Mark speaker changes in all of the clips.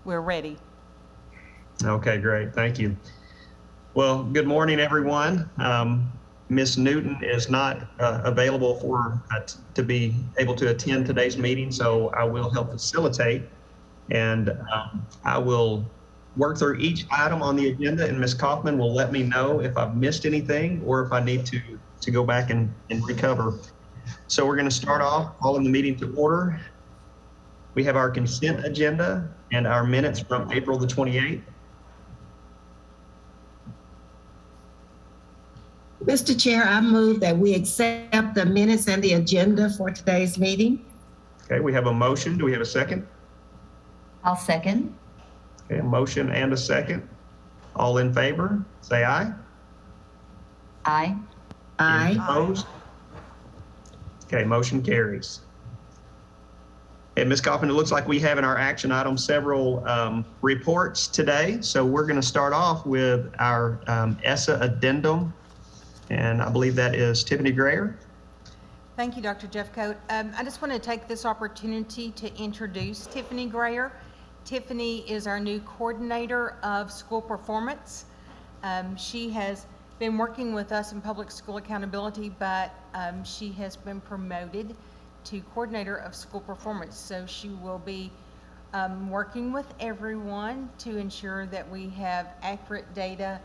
Speaker 1: We're ready.
Speaker 2: Okay, great. Thank you. Well, good morning, everyone. Ms. Newton is not available to be able to attend today's meeting, so I will help facilitate, and I will work through each item on the agenda, and Ms. Kaufman will let me know if I've missed anything or if I need to go back and recover. So we're going to start off calling the meeting to order. We have our consent agenda and our minutes from April the 28th.
Speaker 3: Mr. Chair, I move that we accept the minutes and the agenda for today's meeting.
Speaker 2: Okay, we have a motion. Do we have a second?
Speaker 4: I'll second.
Speaker 2: Okay, a motion and a second. All in favor, say aye.
Speaker 4: Aye.
Speaker 3: Aye.
Speaker 2: Opposed? Okay, motion carries. And Ms. Kaufman, it looks like we have in our action item several reports today. So we're going to start off with our Essa addendum. And I believe that is Tiffany Grayer.
Speaker 1: Thank you, Dr. Jeffcoat. I just want to take this opportunity to introduce Tiffany Grayer. Tiffany is our new coordinator of school performance. She has been working with us in public school accountability, but she has been promoted to coordinator of school performance. So she will be working with everyone to ensure that we have accurate data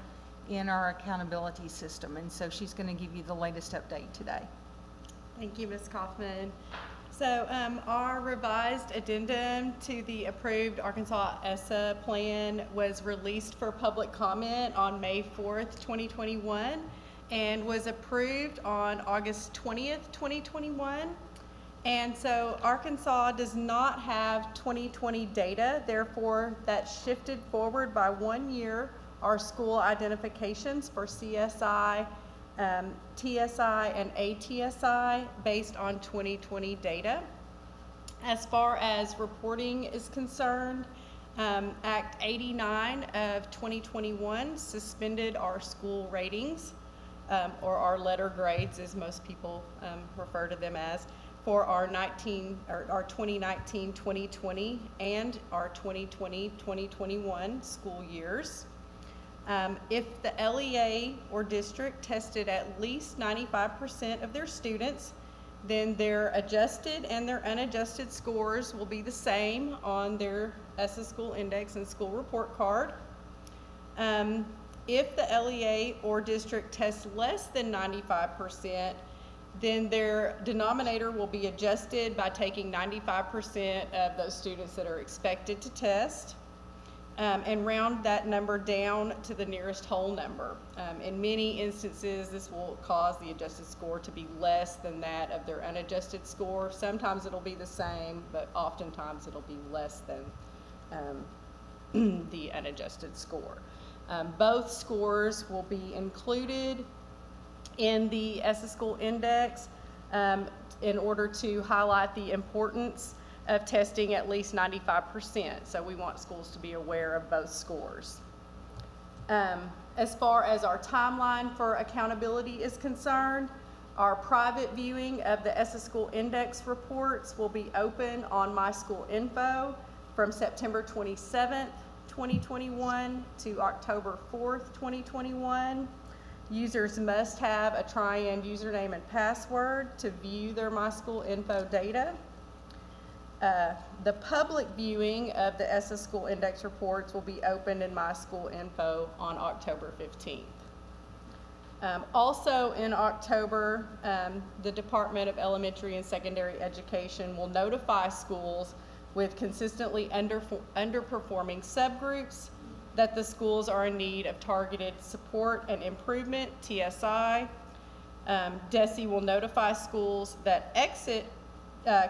Speaker 1: in our accountability system. And so she's going to give you the latest update today.
Speaker 5: Thank you, Ms. Kaufman. So our revised addendum to the approved Arkansas Essa plan was released for public comment on May 4th, 2021, and was approved on August 20th, 2021. And so Arkansas does not have 2020 data, therefore that shifted forward by 1 year our school identifications for CSI, TSI, and ATSI based on 2020 data. As far as reporting is concerned, Act 89 of 2021 suspended our school ratings, or our letter grades as most people refer to them as, for our 2019-2020 and our 2020-2021 school years. If the LEA or district tested at least 95% of their students, then their adjusted and their unadjusted scores will be the same on their Essa School Index and school report card. If the LEA or district tests less than 95%, then their denominator will be adjusted by taking 95% of those students that are expected to test. And round that number down to the nearest whole number. In many instances, this will cause the adjusted score to be less than that of their unadjusted score. Sometimes it'll be the same, but oftentimes it'll be less than the unadjusted score. Both scores will be included in the Essa School Index in order to highlight the importance of testing at least 95%. So we want schools to be aware of both scores. As far as our timeline for accountability is concerned, our private viewing of the Essa School Index reports will be open on My School Info from September 27th, 2021 to October 4th, 2021. Users must have a Tri-End username and password to view their My School Info data. The public viewing of the Essa School Index reports will be opened in My School Info on October 15th. Also in October, the Department of Elementary and Secondary Education will notify schools with consistently underperforming subgroups that the schools are in need of targeted support and improvement, TSI. DESE will notify schools that exit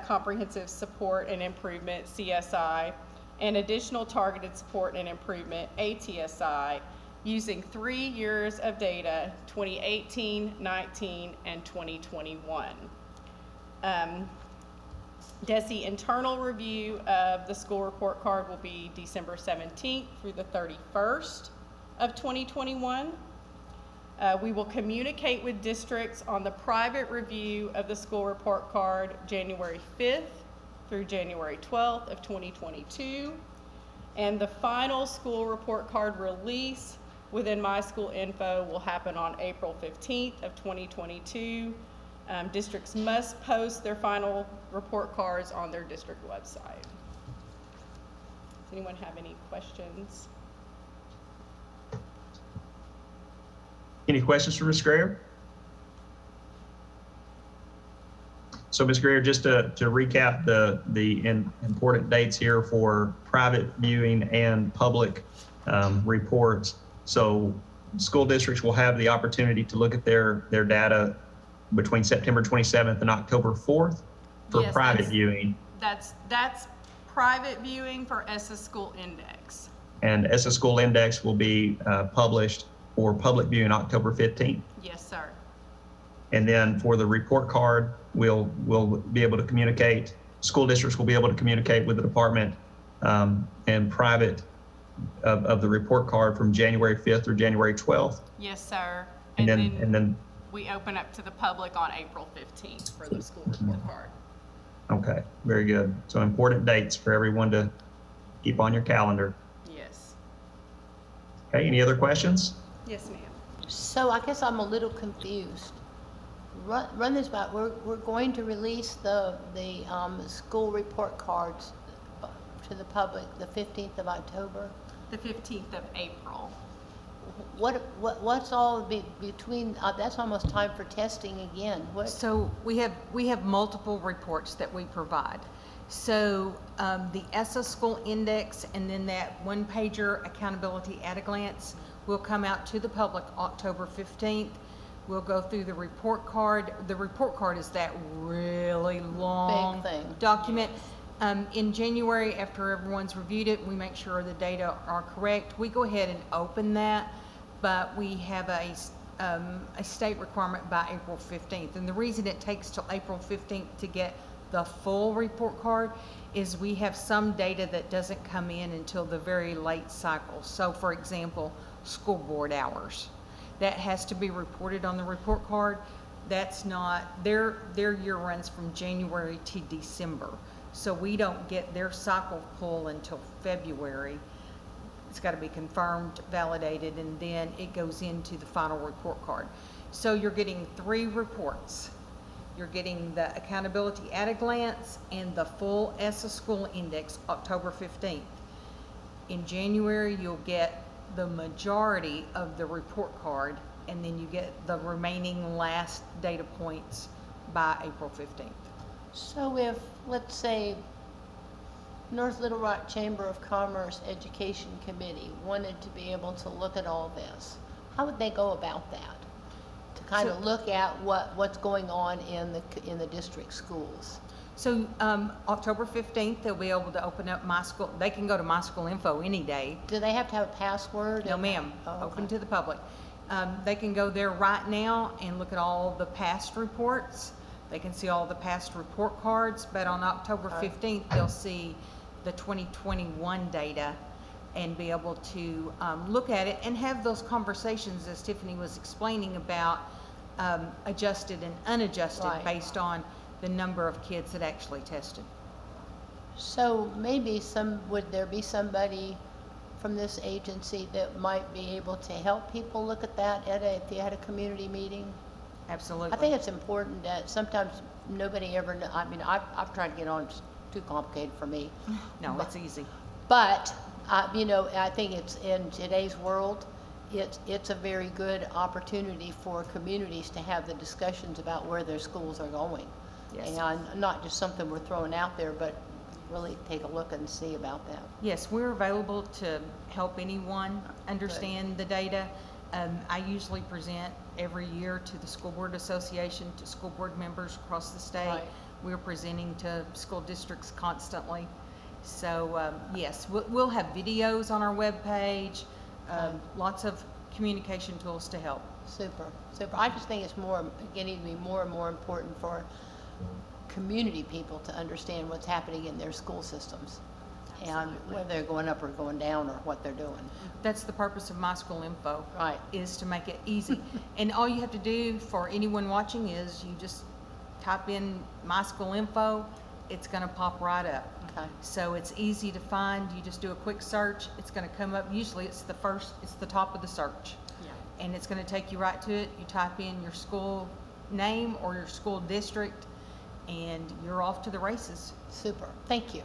Speaker 5: comprehensive support and improvement, CSI, and additional targeted support and improvement, ATSI, using 3 years of data, 2018, 19, and 2021. DESE internal review of the school report card will be December 17th through the 31st of 2021. We will communicate with districts on the private review of the school report card January 5th through January 12th of 2022. And the final school report card release within My School Info will happen on April 15th of 2022. Districts must post their final report cards on their district website. Does anyone have any questions?
Speaker 2: Any questions for Ms. Greer? So Ms. Greer, just to recap the important dates here for private viewing and public reports. So school districts will have the opportunity to look at their data between September 27th and October 4th for
Speaker 5: Yes,
Speaker 2: private
Speaker 5: that's-
Speaker 2: viewing.
Speaker 5: That's private viewing for Essa School Index.
Speaker 2: And Essa School Index will be published for public viewing October 15th.
Speaker 5: Yes, sir.
Speaker 2: And then for the report card, we'll be able to communicate, school districts will be able to communicate with the department and private of the report card from January 5th through January 12th.
Speaker 5: Yes, sir.
Speaker 2: And then,
Speaker 5: We open up to the public on April 15th for the school report card.
Speaker 2: okay, very good. So important dates for everyone to keep on your calendar.
Speaker 5: Yes.
Speaker 2: Okay, any other questions?
Speaker 5: Yes, ma'am.
Speaker 6: So I guess I'm a little confused. Run this back. We're going to release the school report cards to the public the 15th of October.
Speaker 5: The 15th of April.
Speaker 6: What's all between? That's almost time for testing again. What?
Speaker 1: So we have multiple reports that we provide. So the Essa School Index and then that one-pager accountability at a glance will come out to the public October 15th. We'll go through the report card. The report card is that really long
Speaker 6: Big thing.
Speaker 1: document. In January, after everyone's reviewed it, we make sure the data are correct. We go ahead and open that, but we have a state requirement by April 15th. And the reason it takes till April 15th to get the full report card is we have some data that doesn't come in until the very late cycle. So for example, school board hours. That has to be reported on the report card. That's not, their year runs from January to December. So we don't get their cycle pull until February. It's got to be confirmed, validated, and then it goes into the final report card. So you're getting 3 reports. You're getting the accountability at a glance and the full Essa School Index, October 15th. In January, you'll get the majority of the report card, and then you get the remaining last data points by April 15th.
Speaker 6: So if, let's say, North Little Rock Chamber of Commerce Education Committee wanted to be able to look at all this, how would they go about that? To kind of look at what's going on in the district schools?
Speaker 1: So October 15th, they'll be able to open up My School. They can go to My School Info any day.
Speaker 6: Do they have to have a password?
Speaker 1: No, ma'am.
Speaker 6: Oh,
Speaker 1: Open
Speaker 6: okay.
Speaker 1: to the public. They can go there right now and look at all the past reports. They can see all the past report cards, but on October 15th, they'll see the 2021 data and be able to look at it and have those conversations, as Tiffany was explaining, about adjusted and unadjusted
Speaker 6: Right.
Speaker 1: based on the number of kids that actually tested.
Speaker 6: So maybe would there be somebody from this agency that might be able to help people look at that if you had a community meeting?
Speaker 1: Absolutely.
Speaker 6: I think it's important that sometimes nobody ever, I mean, I've tried to get on, it's too complicated for me.
Speaker 1: No, it's easy.
Speaker 6: But, you know, I think it's, in today's world, it's a very good opportunity for communities to have the discussions about where their schools are going.
Speaker 1: Yes.
Speaker 6: And not just something we're throwing out there, but really take a look and see about that.
Speaker 1: Yes, we're available to help anyone understand the data. I usually present every year to the School Board Association, to school board members across the state.
Speaker 6: Right.
Speaker 1: We're presenting to school districts constantly. So yes, we'll have videos on our webpage, lots of communication tools to help.
Speaker 6: Super, super. I just think it's getting to be more and more important for community people to understand what's happening in their school systems. and whether they're going up or going down or what they're doing.
Speaker 1: That's the purpose of My School Info.
Speaker 6: Right.
Speaker 1: Is to make it easy. And all you have to do for anyone watching is you just type in My School Info, it's gonna pop right up.
Speaker 6: Okay.
Speaker 1: So it's easy to find. You just do a quick search. It's gonna come up. Usually it's the top of the search.
Speaker 5: Yeah.
Speaker 1: And it's gonna take you right to it. You type in your school name or your school district and you're off to the races.
Speaker 6: Super, thank you.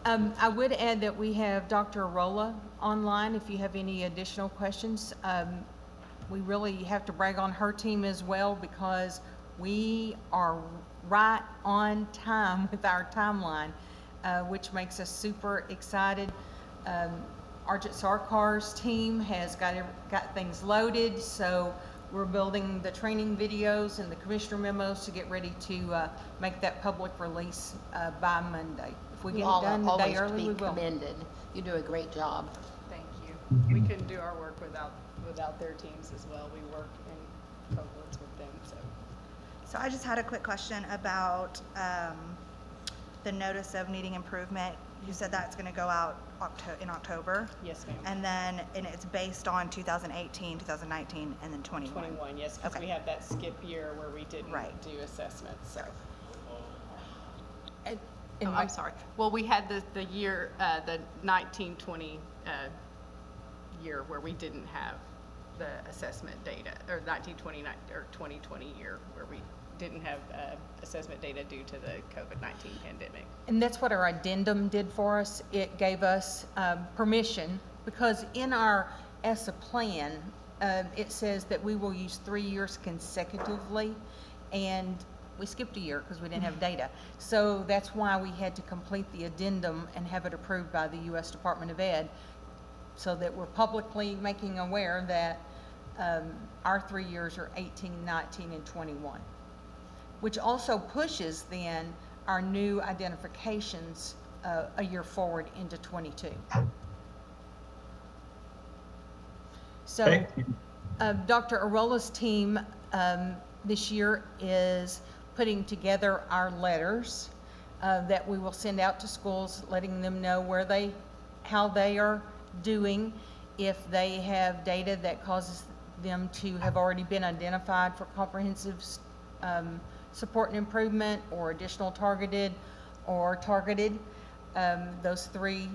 Speaker 1: I would add that we have Dr. Arola online if you have any additional questions. We really have to brag on her team as well because we are right on time with our timeline, which makes us super excited. Arjit Sarkar's team has got things loaded, so we're building the training videos and the commissioner memos to get ready to make that public release by Monday. If we get it done the day early, we
Speaker 6: Always be
Speaker 1: will.
Speaker 6: commended. You do a great job.
Speaker 5: Thank you. We couldn't do our work without their teams as well. We work in cohorts with them, so.
Speaker 7: So I just had a quick question about the notice of needing improvement. You said that's going to go out in October,
Speaker 5: Yes, ma'am.
Speaker 7: and it's based on 2018, 2019, and then 21.
Speaker 5: 21, yes, because
Speaker 7: Okay.
Speaker 5: we had that skip year where we didn't
Speaker 7: Right.
Speaker 5: do assessments, so.
Speaker 1: And
Speaker 5: Oh,
Speaker 1: my-
Speaker 5: I'm sorry. Well, we had the year, the 1920 year where we didn't have the assessment data, or 1920 or 2020 year where we didn't have assessment data due to the COVID-19 pandemic.
Speaker 1: And that's what our addendum did for us. It gave us permission, because in our Essa plan, it says that we will use 3 years consecutively, and we skipped a year because we didn't have data. So that's why we had to complete the addendum and have it approved by the U.S. Department of Ed, so that we're publicly making aware that our 3 years are 18, 19, and 21. Which also pushes then our new identifications a year forward into 22. So
Speaker 2: Okay.
Speaker 1: Dr. Arola's team this year is putting together our letters that we will send out to schools, letting them know how they are doing, if they have data that causes them to have already been identified for comprehensive support and improvement, or additional targeted, those three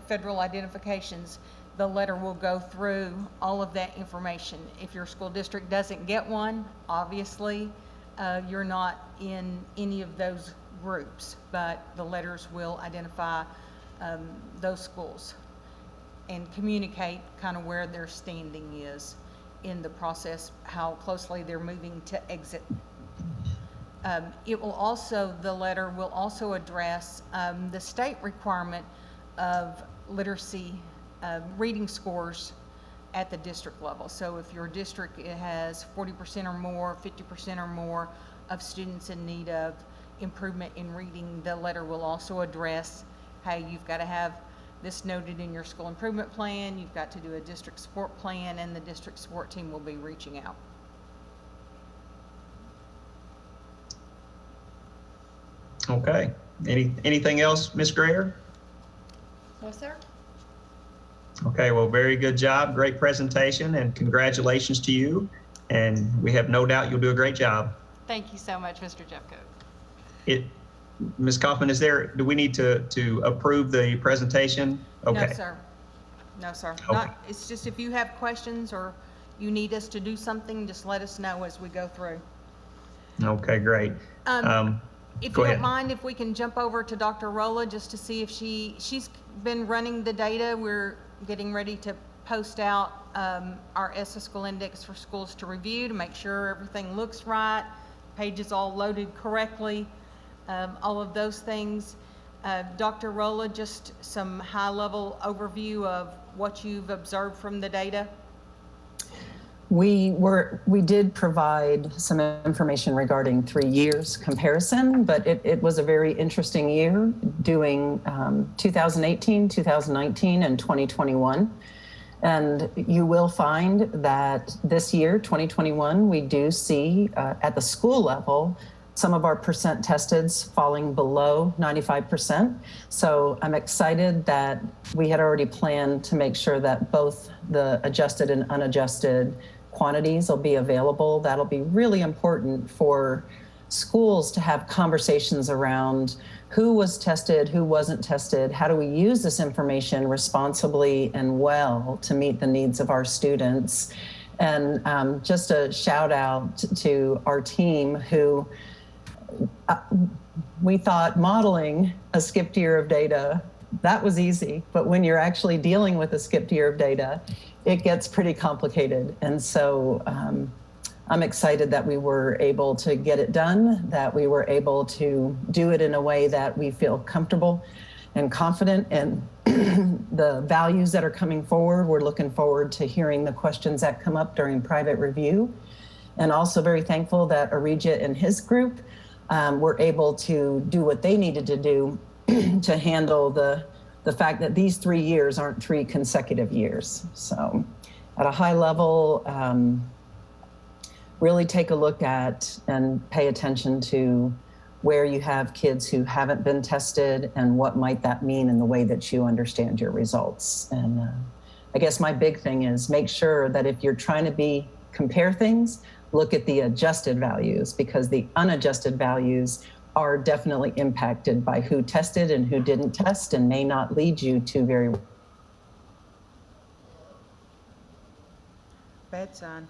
Speaker 1: federal identifications. The letter will go through all of that information. If your school district doesn't get one, obviously, you're not in any of those groups, but the letters will identify those schools and communicate kind of where their standing is in the process, how closely they're moving to exit. The letter will also address the state requirement of literacy reading scores at the district level. So if your district has 40% or more, 50% or more of students in need of improvement in reading, the letter will also address, hey, you've got to have this noted in your school improvement plan, you've got to do a district support plan, and the district support team will be reaching out.
Speaker 2: Okay. Anything else, Ms. Greer?
Speaker 5: No, sir?
Speaker 2: Okay, well, very good job. Great presentation, and congratulations to you. And we have no doubt you'll do a great job.
Speaker 5: Thank you so much, Mr. Jeffcoat.
Speaker 2: Ms. Kaufman, do we need to approve the presentation? Okay.
Speaker 1: No, sir. No, sir.
Speaker 2: Okay.
Speaker 1: It's just if you have questions or you need us to do something, just let us know as we go through.
Speaker 2: Okay, great.
Speaker 1: If
Speaker 2: Go
Speaker 1: you
Speaker 2: ahead.
Speaker 1: don't mind, if we can jump over to Dr. Arola just to see if she's been running the data. We're getting ready to post out our Essa School Index for schools to review to make sure everything looks right, pages all loaded correctly, all of those things. Dr. Arola, just some high-level overview of what you've observed from the data.
Speaker 8: We did provide some information regarding 3 years comparison, but it was a very interesting year doing 2018, 2019, and 2021. And you will find that this year, 2021, we do see at the school level some of our percent testeds falling below 95%. So I'm excited that we had already planned to make sure that both the adjusted and unadjusted quantities will be available. That'll be really important for schools to have conversations around who was tested, who wasn't tested, how do we use this information responsibly and well to meet the needs of our students. And just a shout out to our team who we thought modeling a skipped year of data, that was easy, but when you're actually dealing with a skipped year of data, it gets pretty complicated. And so I'm excited that we were able to get it done, that we were able to do it in a way that we feel comfortable and confident in the values that are coming forward. We're looking forward to hearing the questions that come up during private review. And also very thankful that Arijit and his group were able to do what they needed to do to handle the fact that these 3 years aren't 3 consecutive years. So at a high level, really take a look at and pay attention to where you have kids who haven't been tested and what might that mean in the way that you understand your results. And I guess my big thing is make sure that if you're trying to compare things, look at the adjusted values, because the unadjusted values are definitely impacted by who tested and who didn't test and may not lead you to very.
Speaker 9: Bed's on.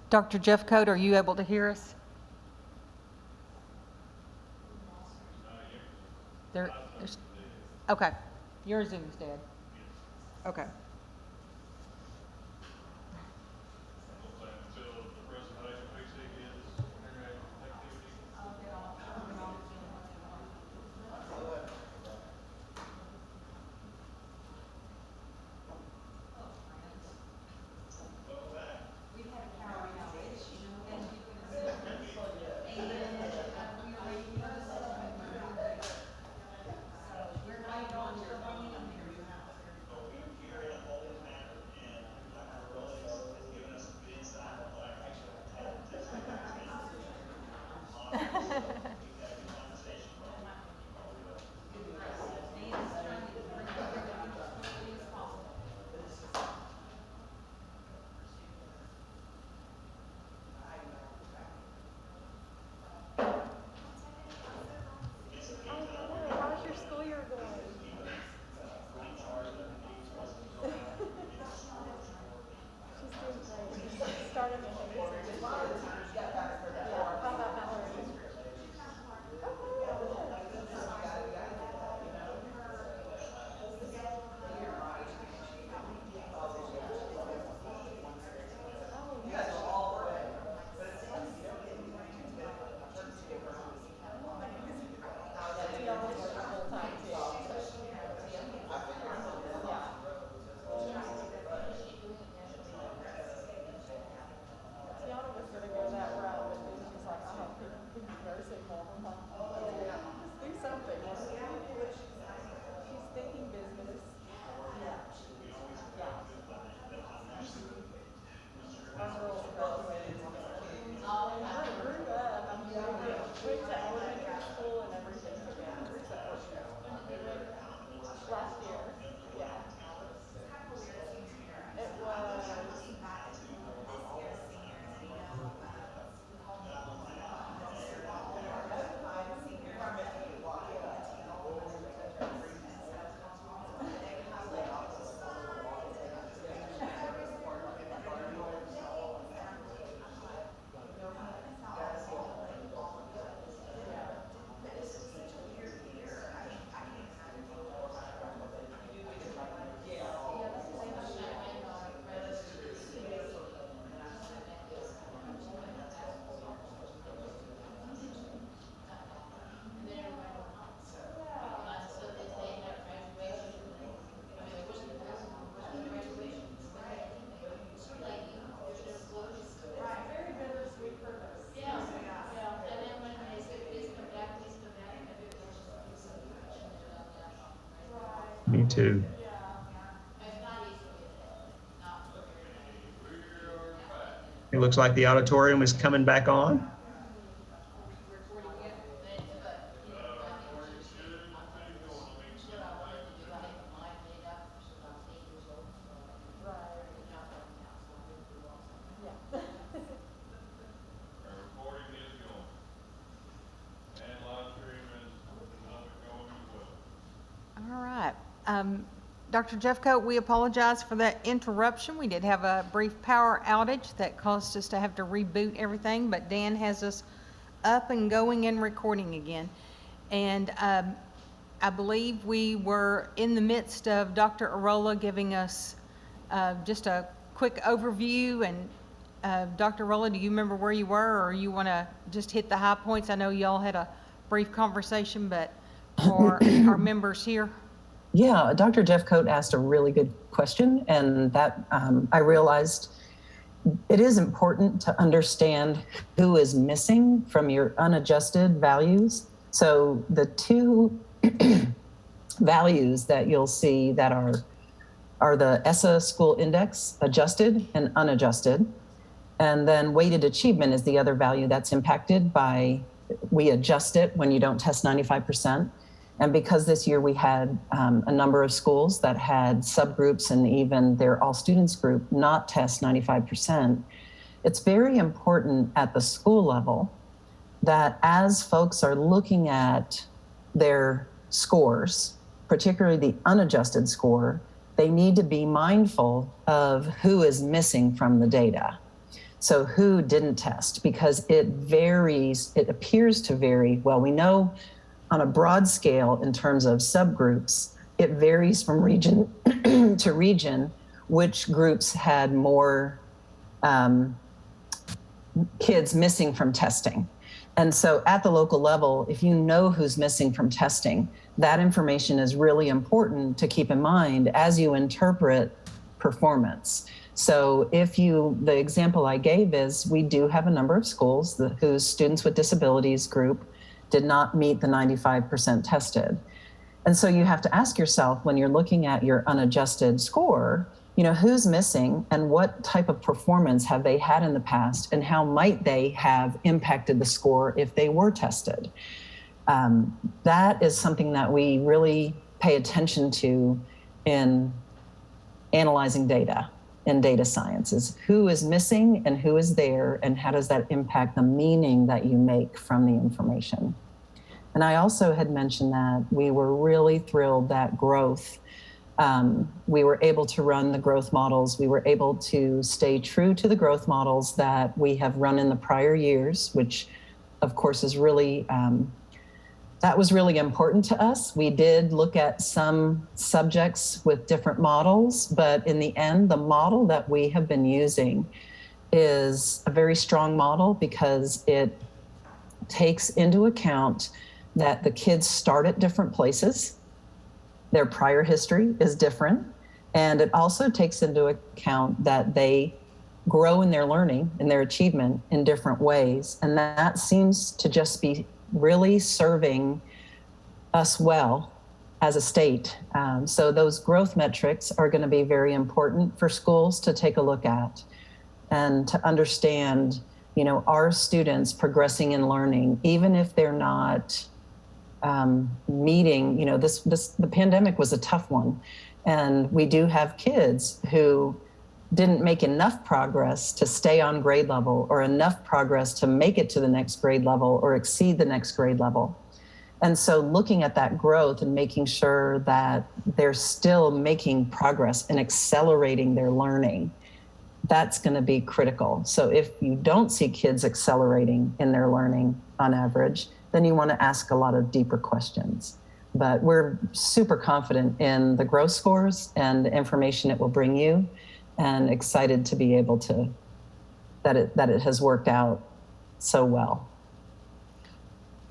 Speaker 1: Dr. Jeffcoat, are you able to hear us? Okay, your Zoom's dead. Okay.
Speaker 5: How's your school year going? She's doing great. She started how about Mallory? Tiana was gonna go that route, but then she's like, I don't think nursing home. I'm like, oh, just do something. She's thinking business. Yeah. Our girls graduated together. I grew up, I mean, we went to elementary school and everything together, so. Last year, yeah. It was.
Speaker 2: Me too. It looks like the auditorium is coming back on.
Speaker 1: All right. Dr. Jeffcoat, we apologize for that interruption. We did have a brief power outage that caused us to have to reboot everything, but Dan has us up and going and recording again. And I believe we were in the midst of Dr. Arola giving us just a quick overview. And Dr. Arola, do you remember where you were, or you want to just hit the high points? I know y'all had a brief conversation, but for our members here.
Speaker 8: Yeah, Dr. Jeffcoat asked a really good question, and that I realized it is important to understand who is missing from your unadjusted values. So the two values that you'll see that are the Essa school index, adjusted and unadjusted. And then weighted achievement is the other value that's impacted by, we adjust it when you don't test 95%. And because this year we had a number of schools that had subgroups and even their all students group not test 95%, it's very important at the school level that as folks are looking at their scores, particularly the unadjusted score, they need to be mindful of who is missing from the data. So who didn't test? Because it varies, it appears to vary. Well, we know on a broad scale in terms of subgroups, it varies from region to region which groups had more kids missing from testing. And so at the local level, if you know who's missing from testing, that information is really important to keep in mind as you interpret performance. So the example I gave is we do have a number of schools whose students with disabilities group did not meet the 95% tested. And so you have to ask yourself when you're looking at your unadjusted score, who's missing and what type of performance have they had in the past and how might they have impacted the score if they were tested. That is something that we really pay attention to in analyzing data in data science, is who is missing and who is there and how does that impact the meaning that you make from the information. And I also had mentioned that we were really thrilled that growth, we were able to run the growth models. We were able to stay true to the growth models that we have run in the prior years, which of course is really, that was really important to us. We did look at some subjects with different models, but in the end, the model that we have been using is a very strong model because it takes into account that the kids start at different places. Their prior history is different. And it also takes into account that they grow in their learning and their achievement in different ways. And that seems to just be really serving us well as a state. So those growth metrics are going to be very important for schools to take a look at and to understand, are students progressing in learning, even if they're not meeting, the pandemic was a tough one. And we do have kids who didn't make enough progress to stay on grade level or enough progress to make it to the next grade level or exceed the next grade level. And so looking at that growth and making sure that they're still making progress and accelerating their learning, that's going to be critical. So if you don't see kids accelerating in their learning on average, then you want to ask a lot of deeper questions. But we're super confident in the growth scores and the information it will bring you, and excited to be able to, that it has worked out so well.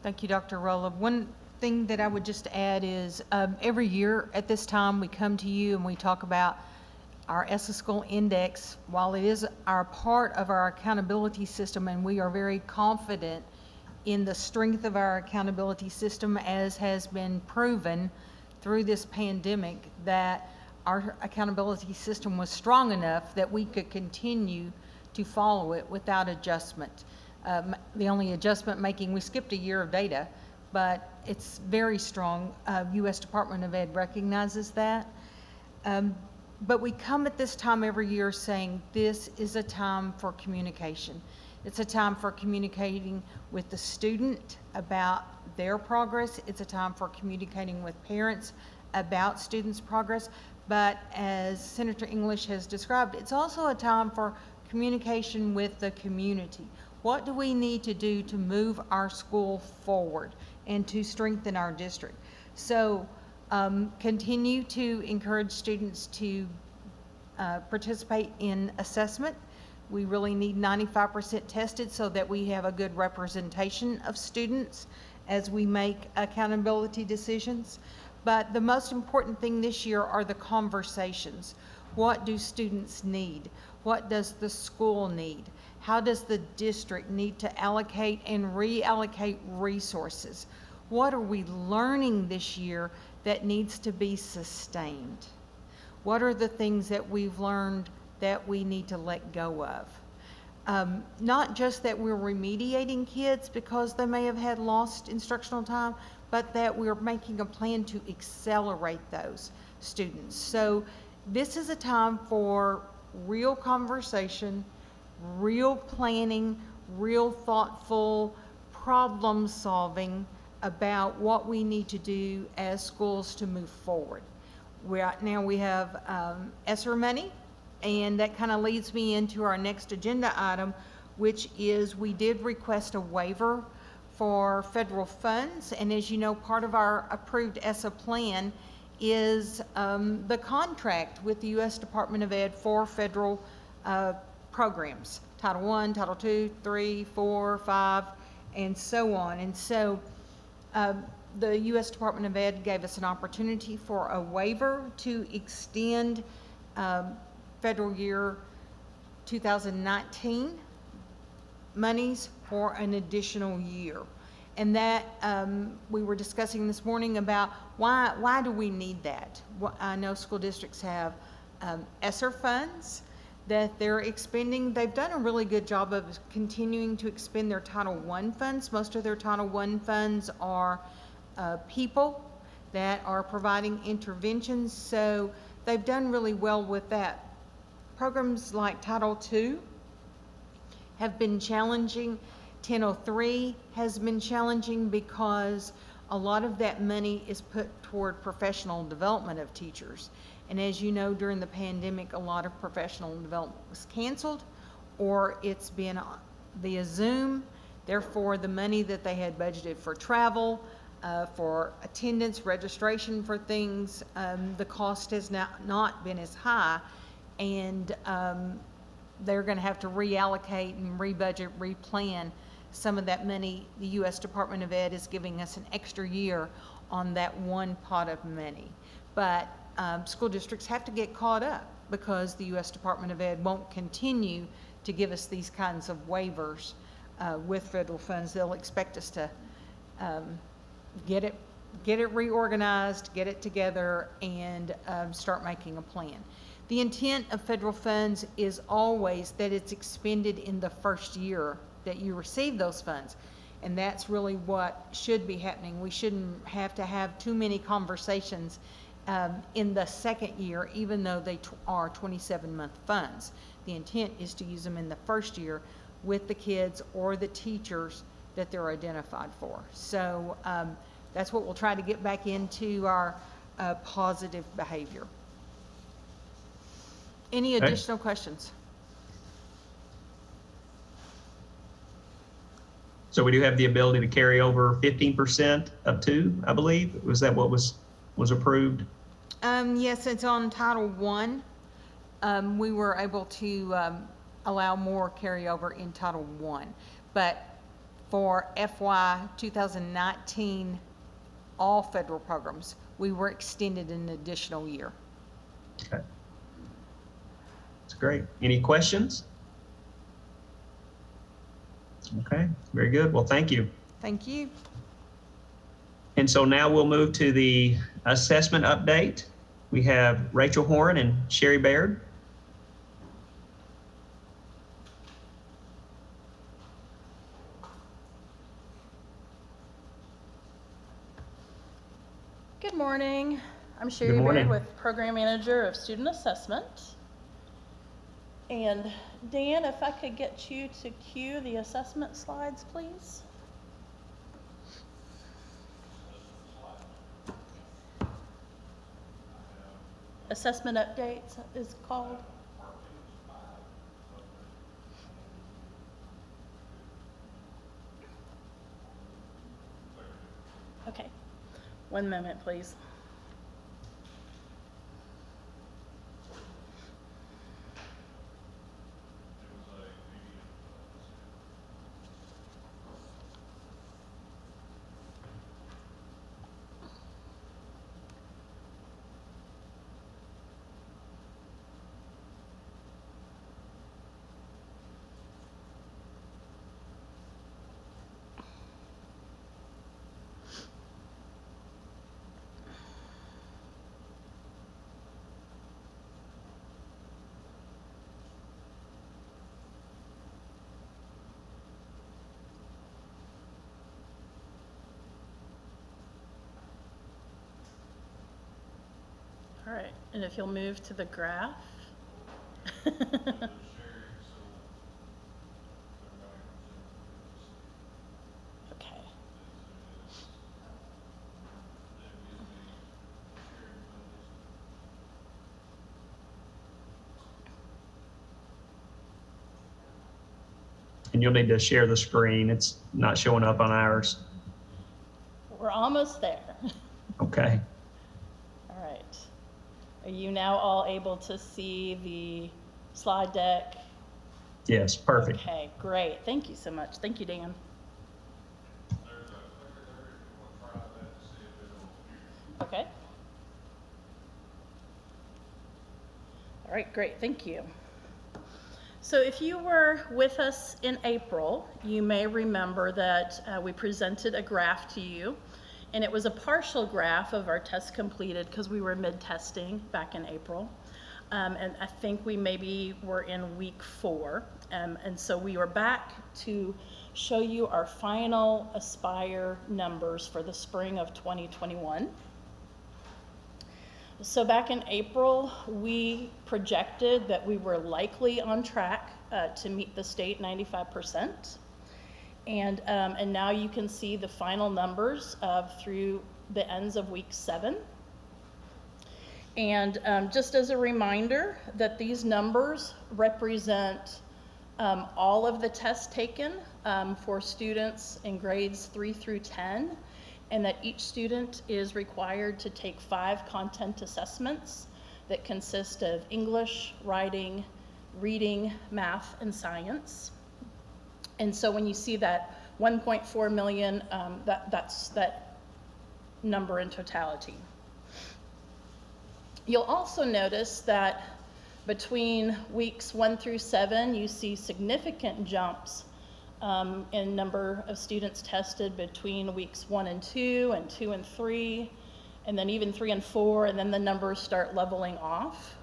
Speaker 1: Thank you, Dr. Rolla. One thing that I would just add is every year at this time we come to you and we talk about our Essa School Index. While it is our part of our accountability system, and we are very confident in the strength of our accountability system, as has been proven through this pandemic, that our accountability system was strong enough that we could continue to follow it without adjustment. The only adjustment making, we skipped a year of data, but it's very strong. U.S. Department of Ed recognizes that. But we come at this time every year saying this is a time for communication. It's a time for communicating with the student about their progress. It's a time for communicating with parents about students' progress. But as Senator English has described, it's also a time for communication with the community. What do we need to do to move our school forward and to strengthen our district? So continue to encourage students to participate in assessment. We really need 95% tested so that we have a good representation of students as we make accountability decisions. But the most important thing this year are the conversations. What do students need? What does the school need? How does the district need to allocate and reallocate resources? What are we learning this year that needs to be sustained? What are the things that we've learned that we need to let go of? Not just that we're remediating kids because they may have had lost instructional time, but that we're making a plan to accelerate those students. So this is a time for real conversation, real planning, real thoughtful problem solving about what we need to do as schools to move forward. Now we have ESSER money And that kind of leads me into our next agenda item, which is we did request a waiver for federal funds. And as you know, part of our approved Essa plan is the contract with the U.S. Department of Ed for federal programs, Title I, Title II, 3, 4, 5, and so on. And so the U.S. Department of Ed gave us an opportunity for a waiver to extend federal year 2019 monies for an additional year. And that we were discussing this morning about why do we need that? I know school districts have ESSER funds that they're expending. They've done a really good job of continuing to expend their Title I funds. Most of their Title I funds are people that are providing interventions, so they've done really well with that. Programs like Title II have been challenging. 1003 has been challenging because a lot of that money is put toward professional development of teachers. And as you know, during the pandemic, a lot of professional development was canceled or it's been via Zoom. Therefore, the money that they had budgeted for travel, for attendance, registration for things, the cost has not been as high. And they're going to have to reallocate and rebudget, replan some of that money. The U.S. Department of Ed is giving us an extra year on that one pot of money. But school districts have to get caught up because the U.S. Department of Ed won't continue to give us these kinds of waivers with federal funds. They'll expect us to get it reorganized, get it together, and start making a plan. The intent of federal funds is always that it's expended in the first year that you receive those funds. And that's really what should be happening. We shouldn't have to have too many conversations in the second year, even though they are 27-month funds. The intent is to use them in the first year with the kids or the teachers that they're identified for. So that's what we'll try to get back into our positive behavior. Any additional questions?
Speaker 2: So we do have the ability to carry over 15% up to, I believe. Was that what was approved?
Speaker 1: Yes, it's on Title I. We were able to allow more carryover in Title I. But for FY 2019, all federal programs, we were extended an additional year.
Speaker 2: Okay. That's great. Any questions? Okay, very good. Well, thank you.
Speaker 1: Thank you.
Speaker 2: And so now we'll move to the assessment update. We have Rachel Horn and Sherry Baird.
Speaker 9: Good morning. I'm Sherry Baird with Program Manager of Student Assessment. And Dan, if I could get you to cue the assessment slides, please. Assessment updates is called. Okay, one moment, please. All right, and if you'll move to the graph. Okay.
Speaker 2: and you'll need to share the screen. It's not showing up on ours.
Speaker 9: We're almost there.
Speaker 2: Okay.
Speaker 9: All right. Are you now all able to see the slide deck?
Speaker 2: Yes, perfect.
Speaker 9: Okay, great. Thank you so much. Thank you, Dan. Okay. All right, great. Thank you. So if you were with us in April, you may remember that we presented a graph to you, and it was a partial graph of our tests completed because we were mid-testing back in April. And I think we maybe were in week 4. And so we were back to show you our final Aspire numbers for the spring of 2021. So back in April, we projected that we were likely on track to meet the state 95%. And now you can see the final numbers through the ends of week 7. And just as a reminder that these numbers represent all of the tests taken for students in grades 3 through 10, and that each student is required to take 5 content assessments that consist of English, writing, reading, math, and science. And so when you see that 1.4 million, that's that number in totality. You'll also notice that between weeks 1 through 7, you see significant jumps in number of students tested between weeks 1 and 2, and 2 and 3, and then even 3 and 4, and then the numbers start leveling off.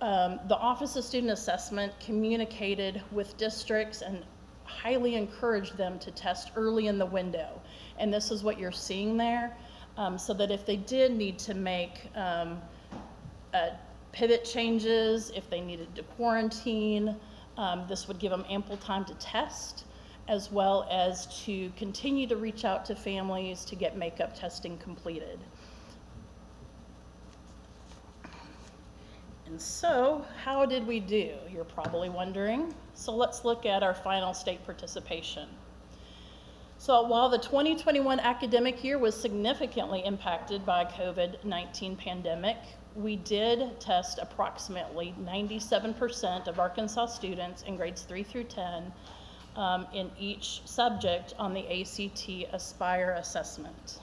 Speaker 9: The Office of Student Assessment communicated with districts and highly encouraged them to test early in the window. And this is what you're seeing there, so that if they did need to make pivot changes, if they needed to quarantine, this would give them ample time to test, as well as to continue to reach out to families to get makeup testing completed. And so, how did we do? You're probably wondering. So let's look at our final state participation. So while the 2021 academic year was significantly impacted by COVID-19 pandemic, we did test approximately 97% of Arkansas students in grades 3 through 10 in each subject on the ACT Aspire assessment.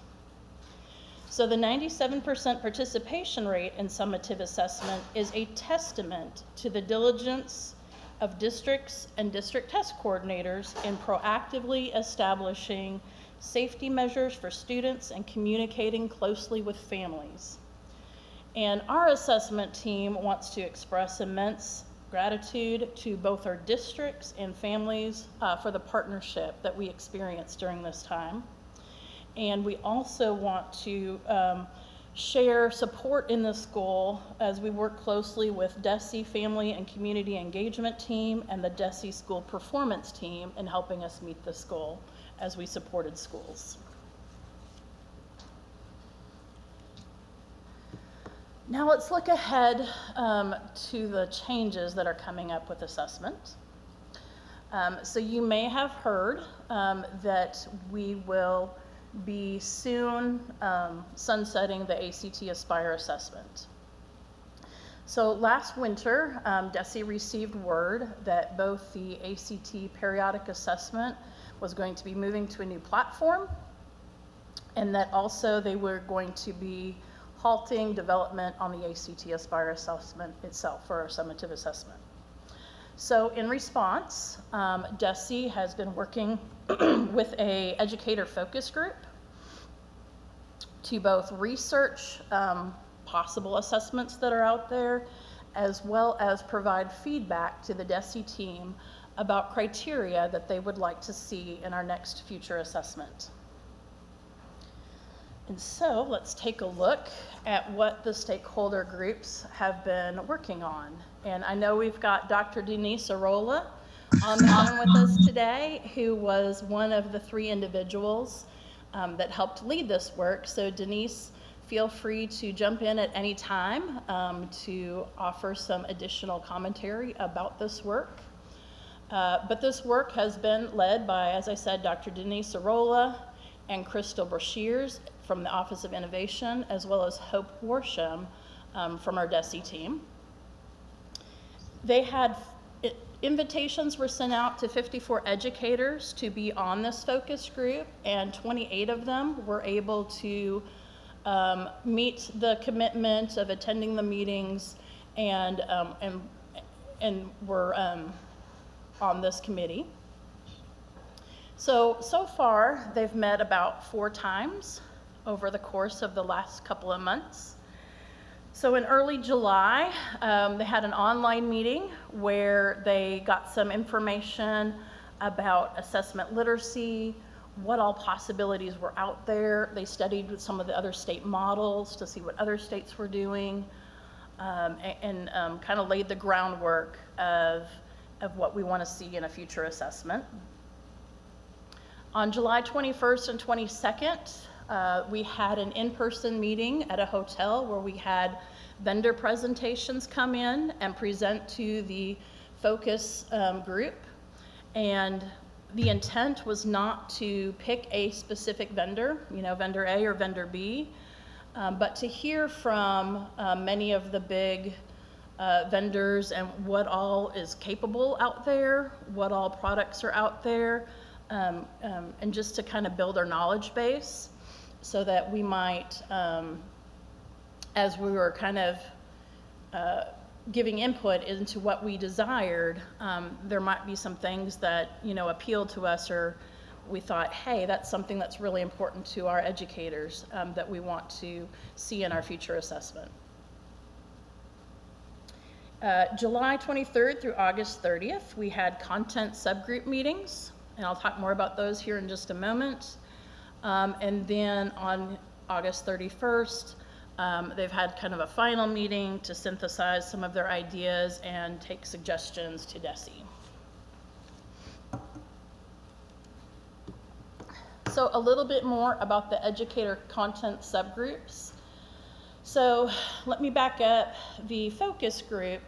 Speaker 9: So the 97% participation rate in summative assessment is a testament to the diligence of districts and district test coordinators in proactively establishing safety measures for students and communicating closely with families. And our assessment team wants to express immense gratitude to both our districts and families for the partnership that we experienced during this time. And we also want to share support in the school as we work closely with DESE Family and Community Engagement Team and the DESE School Performance Team in helping us meet this goal as we supported schools. Now let's look ahead to the changes that are coming up with assessment. So you may have heard that we will be soon sunsetting the ACT Aspire assessment. So last winter, DESE received word that both the ACT periodic assessment was going to be moving to a new platform, and that also they were going to be halting development on the ACT Aspire assessment itself for our summative assessment. So in response, DESE has been working with a educator focus group to both research possible assessments that are out there, as well as provide feedback to the DESE team about criteria that they would like to see in our next future assessment. And so let's take a look at what the stakeholder groups have been working on. And I know we've got Dr. Denise Arola on the phone with us today, who was one of the 3 individuals that helped lead this work. So Denise, feel free to jump in at any time to offer some additional commentary about this work. But this work has been led by, as I said, Dr. Denise Arola and Crystal Brashears from the Office of Innovation, as well as Hope Worsham from our DESE team. They had invitations were sent out to 54 educators to be on this focus group, and 28 of them were able to meet the commitment of attending the meetings and were on this committee. So far, they've met about 4 times over the course of the last couple of months. So in early July, they had an online meeting where they got some information about assessment literacy, what all possibilities were out there. They studied with some of the other state models to see what other states were doing, and kind of laid the groundwork of what we want to see in a future assessment. On July 21st and 22nd, we had an in-person meeting at a hotel where we had vendor presentations come in and present to the focus group. And the intent was not to pick a specific vendor, vendor A or vendor B, but to hear from many of the big vendors and what all is capable out there, what all products are out there, and just to kind of build our knowledge base so that we might, as we were kind of giving input into what we desired, there might be some things that, appealed to us, or we thought, hey, that's something that's really important to our educators that we want to see in our future assessment. July 23rd through August 30th, we had content subgroup meetings, and I'll talk more about those here in just a moment. And then on August 31st, they've had kind of a final meeting to synthesize some of their ideas and take suggestions to DESE. So a little bit more about the educator content subgroups. So let me back up. The focus group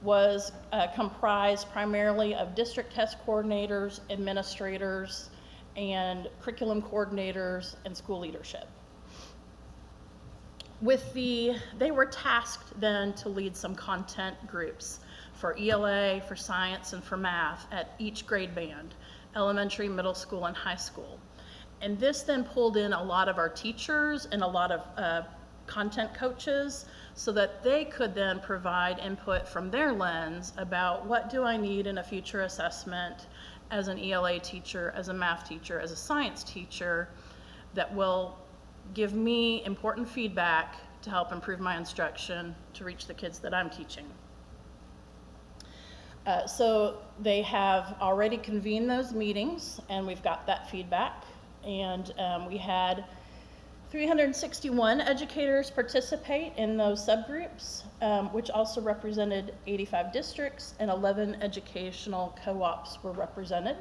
Speaker 9: was comprised primarily of district test coordinators, administrators, and curriculum coordinators and school leadership. They were tasked then to lead some content groups for ELA, for science, and for math at each grade band, elementary, middle school, and high school. And this then pulled in a lot of our teachers and a lot of content coaches so that they could then provide input from their lens about what do I need in a future assessment as an ELA teacher, as a math teacher, as a science teacher, that will give me important feedback to help improve my instruction to reach the kids that I'm teaching. So they have already convened those meetings, and we've got that feedback. And we had 361 educators participate in those subgroups, which also represented 85 districts, and 11 educational co-ops were represented.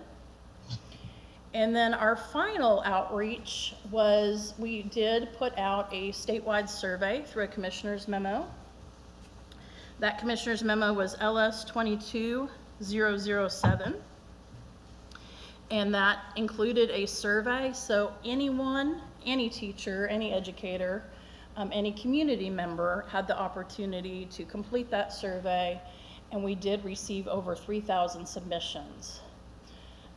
Speaker 9: And then our final outreach was, we did put out a statewide survey through a commissioner's memo. That commissioner's memo was LS 22007. And that included a survey, so anyone, any teacher, any educator, any community member had the opportunity to complete that survey, and we did receive over 3,000 submissions.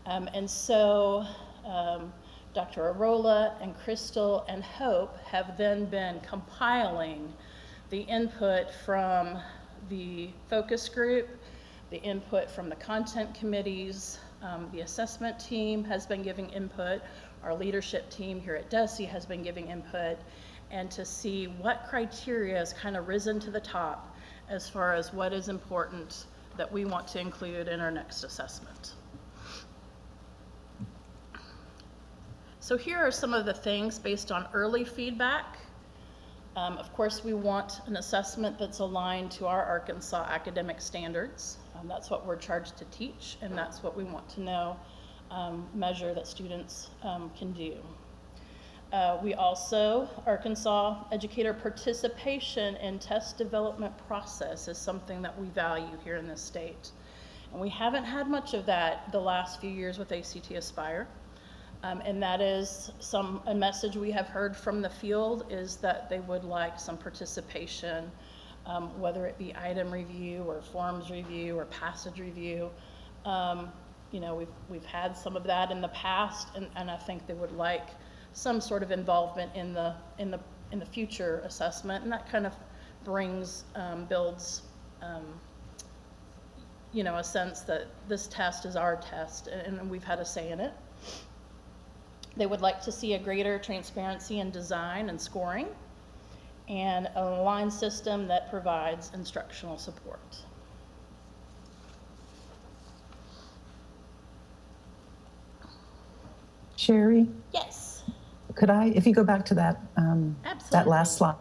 Speaker 9: And so Dr. Arola and Crystal and Hope have then been compiling the input from the focus group, the input from the content committees, the assessment team has been giving input, our leadership team here at DESE has been giving input, and to see what criteria has kind of risen to the top as far as what is important that we want to include in our next assessment. So here are some of the things based on early feedback. Of course, we want an assessment that's aligned to our Arkansas academic standards. That's what we're charged to teach, and that's what we want to know, measure that students can do. We also, Arkansas educator participation in test development process is something that we value here in this state. And we haven't had much of that the last few years with ACT Aspire. And that is a message we have heard from the field is that they would like some participation, whether it be item review or forms review or passage review. You know, we've had some of that in the past, and I think they would like some sort of involvement in the future assessment, and that kind of builds you know, a sense that this test is our test, and we've had a say in it. They would like to see a greater transparency in design and scoring, and an aligned system that provides instructional support.
Speaker 8: Sherry,
Speaker 9: Yes.
Speaker 8: could I, if you go back to that, that last slide,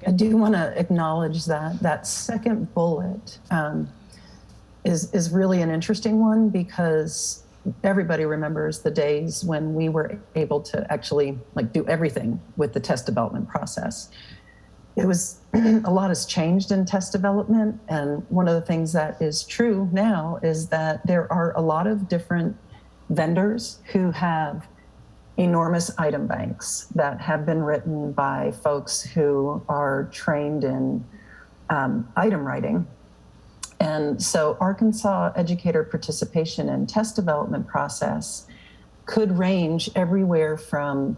Speaker 8: I do want to acknowledge that that second bullet is really an interesting one, because everybody remembers the days when we were able to actually like do everything with the test development process. It was, a lot has changed in test development. And one of the things that is true now is that there are a lot of different vendors who have enormous item banks that have been written by folks who are trained in item writing. And so Arkansas educator participation in test development process could range everywhere from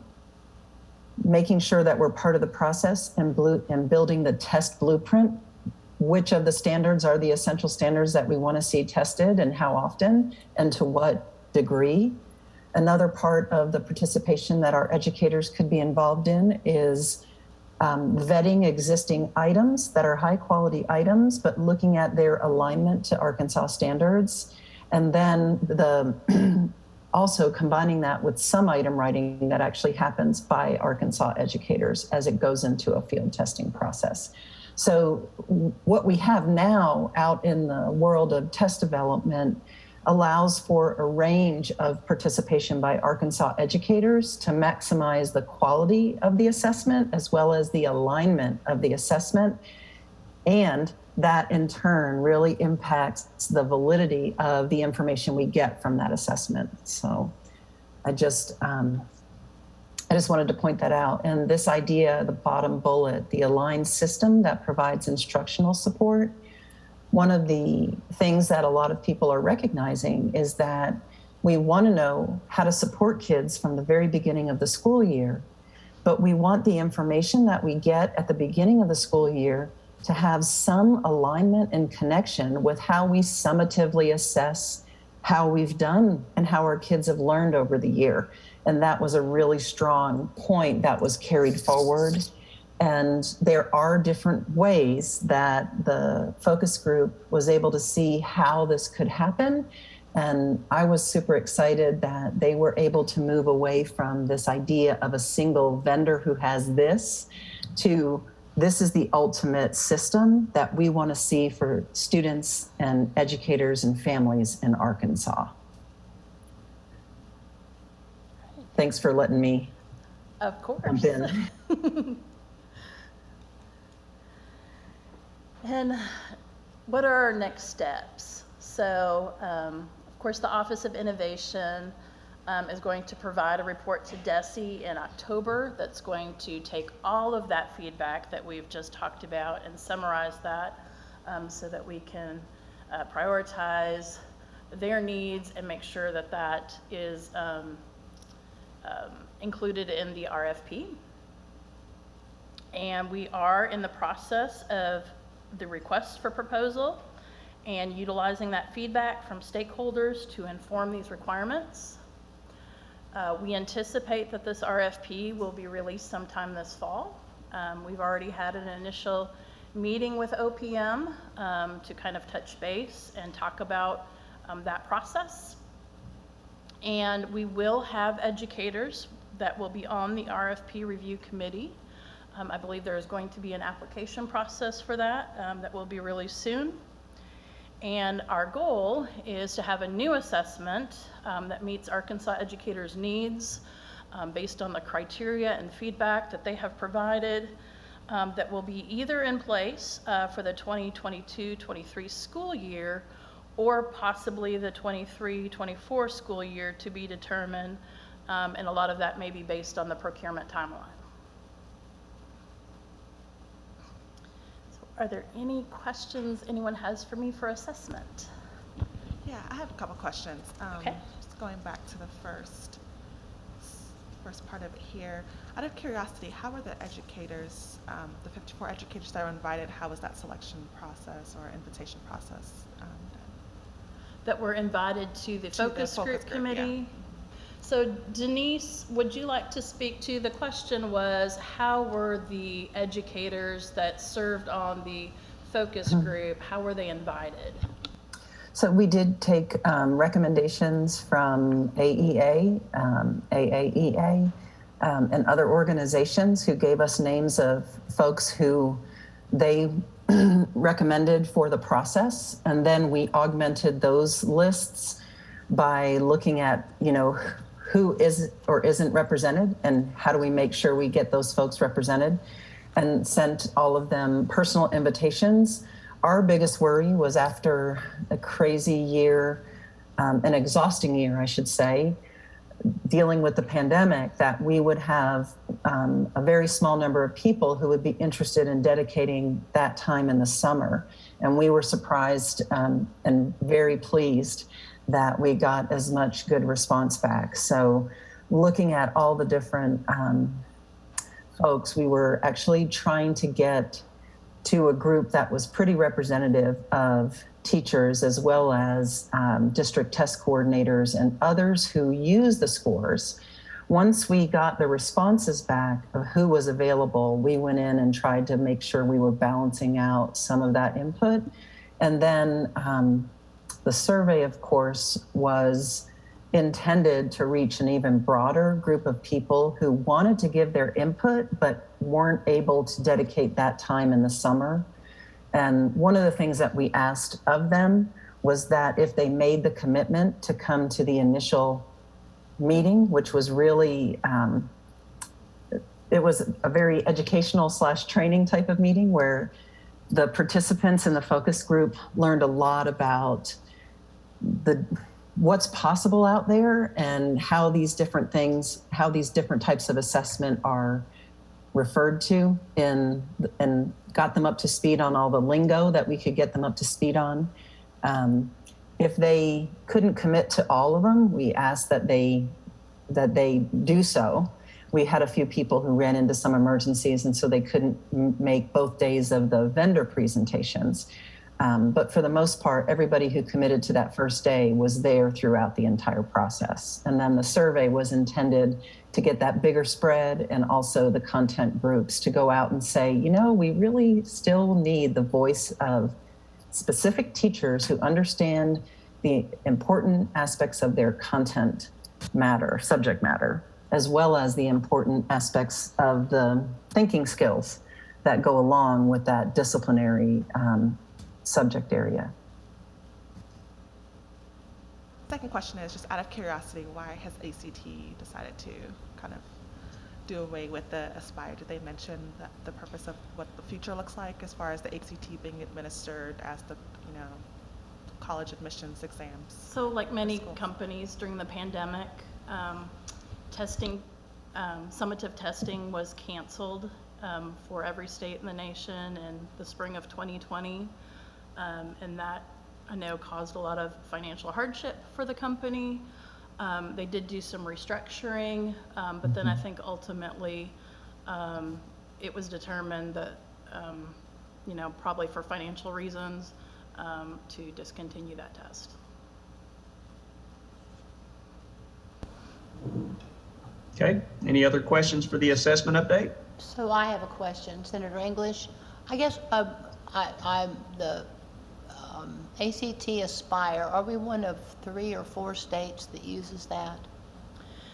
Speaker 8: making sure that we're part of the process and building the test blueprint. Which of the standards are the essential standards that we want to see tested and how often and to what degree? Another part of the participation that our educators could be involved in is vetting existing items that are high quality items, but looking at their alignment to Arkansas standards. And then also combining that with some item writing that actually happens by Arkansas educators as it goes into a field testing process. So what we have now out in the world of test development allows for a range of participation by Arkansas educators to maximize the quality of the assessment as well as the alignment of the assessment. And that in turn really impacts the validity of the information we get from that assessment. So I just wanted to point that out. And this idea, the bottom bullet, the aligned system that provides instructional support, one of the things that a lot of people are recognizing is that we want to know how to support kids from the very beginning of the school year, but we want the information that we get at the beginning of the school year to have some alignment and connection with how we summatively assess how we've done and how our kids have learned over the year. And that was a really strong point that was carried forward. And there are different ways that the focus group was able to see how this could happen. And I was super excited that they were able to move away from this idea of a single vendor who has this to this is the ultimate system that we want to see for students and educators and families in Arkansas. Thanks for letting me
Speaker 9: Of course.
Speaker 8: jump in.
Speaker 9: And what are our next steps? So, of course, the Office of Innovation is going to provide a report to DESE in October that's going to take all of that feedback that we've just talked about and summarize that so that we can prioritize their needs and make sure that that is included in the RFP. And we are in the process of the request for proposal and utilizing that feedback from stakeholders to inform these requirements. We anticipate that this RFP will be released sometime this fall. We've already had an initial meeting with OPM to kind of touch base and talk about that process. And we will have educators that will be on the RFP review committee. I believe there is going to be an application process for that that will be released soon. And our goal is to have a new assessment that meets Arkansas educators' needs based on the criteria and feedback that they have provided that will be either in place for the 2022-23 school year or possibly the 23-24 school year to be determined, and a lot of that may be based on the procurement timeline. So are there any questions anyone has for me for assessment?
Speaker 10: Yeah, I have a couple questions.
Speaker 9: Okay.
Speaker 10: Just going back to the first part of it here. Out of curiosity, how were the educators, the 54 educators that were invited, how was that selection process or invitation process done?
Speaker 9: That were invited to the focus group committee? Yeah. So Denise, would you like to speak to, the question was, how were the educators that served on the focus group, how were they invited?
Speaker 8: So we did take recommendations from AEA, AAEA, and other organizations who gave us names of folks who they recommended for the process. And then we augmented those lists by looking at, who is or isn't represented and how do we make sure we get those folks represented, and sent all of them personal invitations. Our biggest worry was after a crazy year, an exhausting year, I should say, dealing with the pandemic, that we would have a very small number of people who would be interested in dedicating that time in the summer. And we were surprised and very pleased that we got as much good response back. So looking at all the different folks, we were actually trying to get to a group that was pretty representative of teachers as well as district test coordinators and others who use the scores. Once we got the responses back of who was available, we went in and tried to make sure we were balancing out some of that input. And then the survey, of course, was intended to reach an even broader group of people who wanted to give their input but weren't able to dedicate that time in the summer. And one of the things that we asked of them was that if they made the commitment to come to the initial meeting, which was really, it was a very educational / training type of meeting where the participants in the focus group learned a lot about what's possible out there and how these different things, how these different types of assessment are referred to, and got them up to speed on all the lingo that we could get them up to speed on. If they couldn't commit to all of them, we asked that they do so. We had a few people who ran into some emergencies, and so they couldn't make both days of the vendor presentations. But for the most part, everybody who committed to that first day was there throughout the entire process. And then the survey was intended to get that bigger spread, and also the content groups to go out and say, we really still need the voice of specific teachers who understand the important aspects of their content matter, subject matter, as well as the important aspects of the thinking skills that go along with that disciplinary subject area.
Speaker 10: Second question is just out of curiosity, why has ACT decided to kind of do away with the Aspire? Did they mention the purpose of what the future looks like as far as the ACT being administered as the, college admissions exams?
Speaker 9: So like many companies during the pandemic, summative testing was canceled for every state in the nation in the spring of 2020. And that, I know, caused a lot of financial hardship for the company. They did do some restructuring, but then I think ultimately it was determined that, probably for financial reasons, to discontinue that test.
Speaker 2: Okay, any other questions for the assessment update?
Speaker 6: So I have a question, Senator English. I guess I'm the ACT Aspire. Are we one of 3 or 4 states that uses that?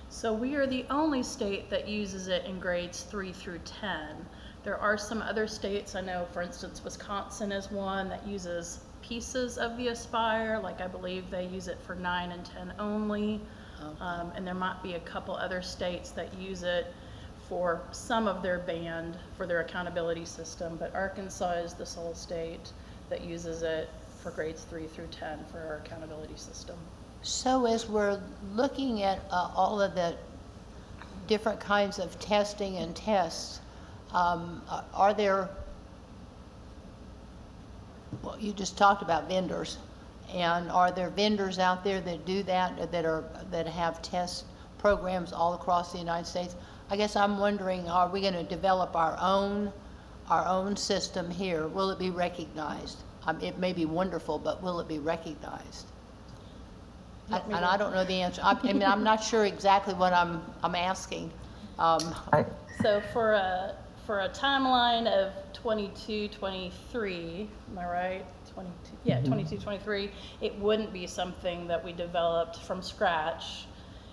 Speaker 9: So we are the only state that uses it in grades 3 through 10. There are some other states, I know, for instance, Wisconsin is one that uses pieces of the Aspire, like I believe they use it for 9 and 10 only. Okay. And there might be a couple other states that use it for some of their band for their accountability system, but Arkansas is the sole state that uses it for grades 3 through 10 for our accountability system.
Speaker 6: So as we're looking at all of the different kinds of testing and tests, are there, well, you just talked about vendors, and are there vendors out there that do that, that have test programs all across the United States? I guess I'm wondering, are we going to develop our own system here? Will it be recognized? It may be wonderful, but will it be recognized? And I don't know the answer. I mean, I'm not sure exactly what I'm asking.
Speaker 9: So for a timeline of 22, 23, am I right? 22, yeah, 22, 23, it wouldn't be something that we developed from scratch.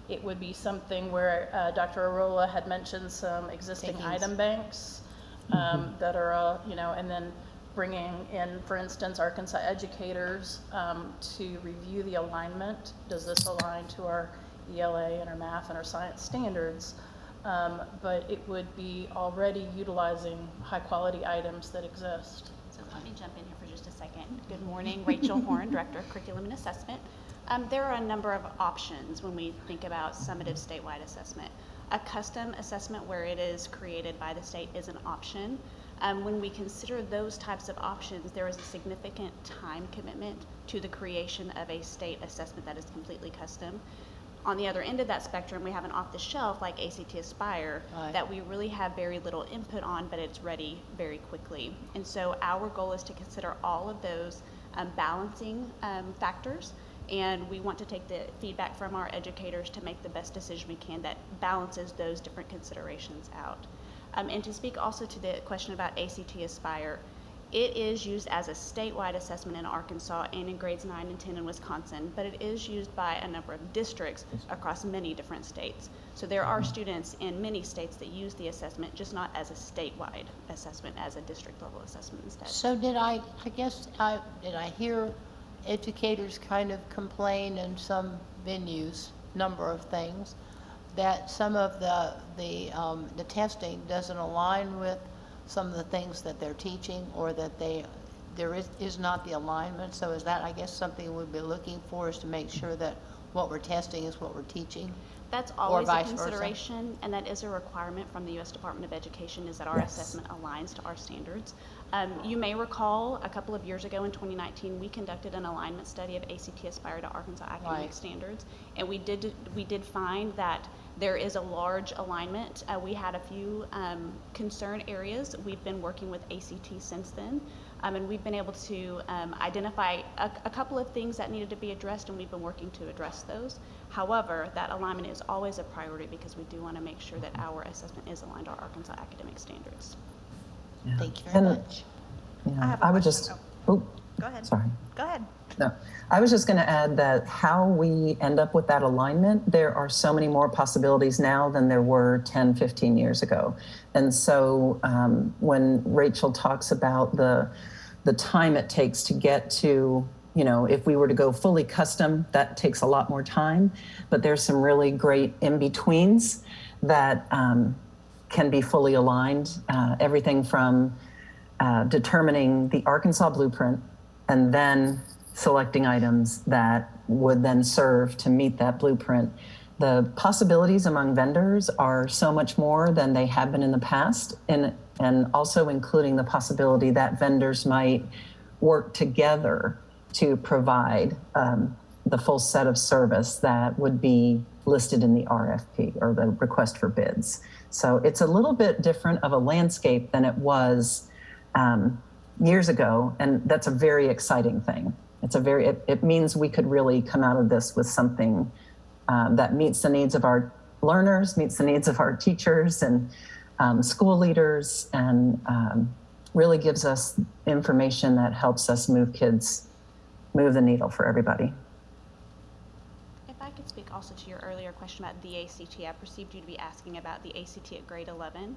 Speaker 9: It would be something where Dr. Arola had mentioned some existing item banks that are, and then bringing in, for instance, Arkansas educators to review the alignment. Does this align to our ELA and our math and our science standards? But it would be already utilizing high quality items that exist.
Speaker 11: So let me jump in here for just a second. Good morning, Rachel Horn, Director of Curriculum and Assessment. There are a number of options when we think about summative statewide assessment. A custom assessment where it is created by the state is an option. When we consider those types of options, there is a significant time commitment to the creation of a state assessment that is completely custom. On the other end of that spectrum, we have an off-the-shelf like ACT Aspire that we really have very little input on, but it's ready very quickly. And so our goal is to consider all of those balancing factors, and we want to take the feedback from our educators to make the best decision we can that balances those different considerations out. And to speak also to the question about ACT Aspire, it is used as a statewide assessment in Arkansas and in grades 9 and 10 in Wisconsin, but it is used by a number of districts across many different states. So there are students in many states that use the assessment, just not as a statewide assessment, as a district level assessment instead.
Speaker 6: So did I hear educators kind of complain in some venues, number of things, that some of the testing doesn't align with some of the things that they're teaching, or that there is not the alignment. So is that, I guess, something we'd be looking for, is to make sure that what we're testing is what we're teaching?
Speaker 11: That's always a consideration, and that is a requirement from the U.S. Department of Education, is that our assessment aligns to our standards. You may recall a couple of years ago in 2019, we conducted an alignment study of ACT Aspire to Arkansas academic standards, and we did find that there is a large alignment. We had a few concern areas. We've been working with ACT since then, and we've been able to identify a couple of things that needed to be addressed, and we've been working to address those. However, that alignment is always a priority because we do want to make sure that our assessment is aligned to our Arkansas academic standards.
Speaker 8: Yeah.
Speaker 6: Thank you very much.
Speaker 8: Yeah, I would just,
Speaker 7: Go ahead.
Speaker 8: Sorry.
Speaker 7: Go ahead.
Speaker 8: No, I was just going to add that how we end up with that alignment, there are so many more possibilities now than there were 10, 15 years ago. And so when Rachel talks about the time it takes to get to, if we were to go fully custom, that takes a lot more time, but there's some really great in-betweens that can be fully aligned. Everything from determining the Arkansas blueprint and then selecting items that would then serve to meet that blueprint. The possibilities among vendors are so much more than they have been in the past, and also including the possibility that vendors might work together to provide the full set of service that would be listed in the RFP or the request for bids. So it's a little bit different of a landscape than it was years ago, and that's a very exciting thing. It means we could really come out of this with something that meets the needs of our learners, meets the needs of our teachers and school leaders, and really gives us information that helps us move the needle for everybody.
Speaker 11: If I could speak also to your earlier question about the ACT, I perceived you to be asking about the ACT at grade 11.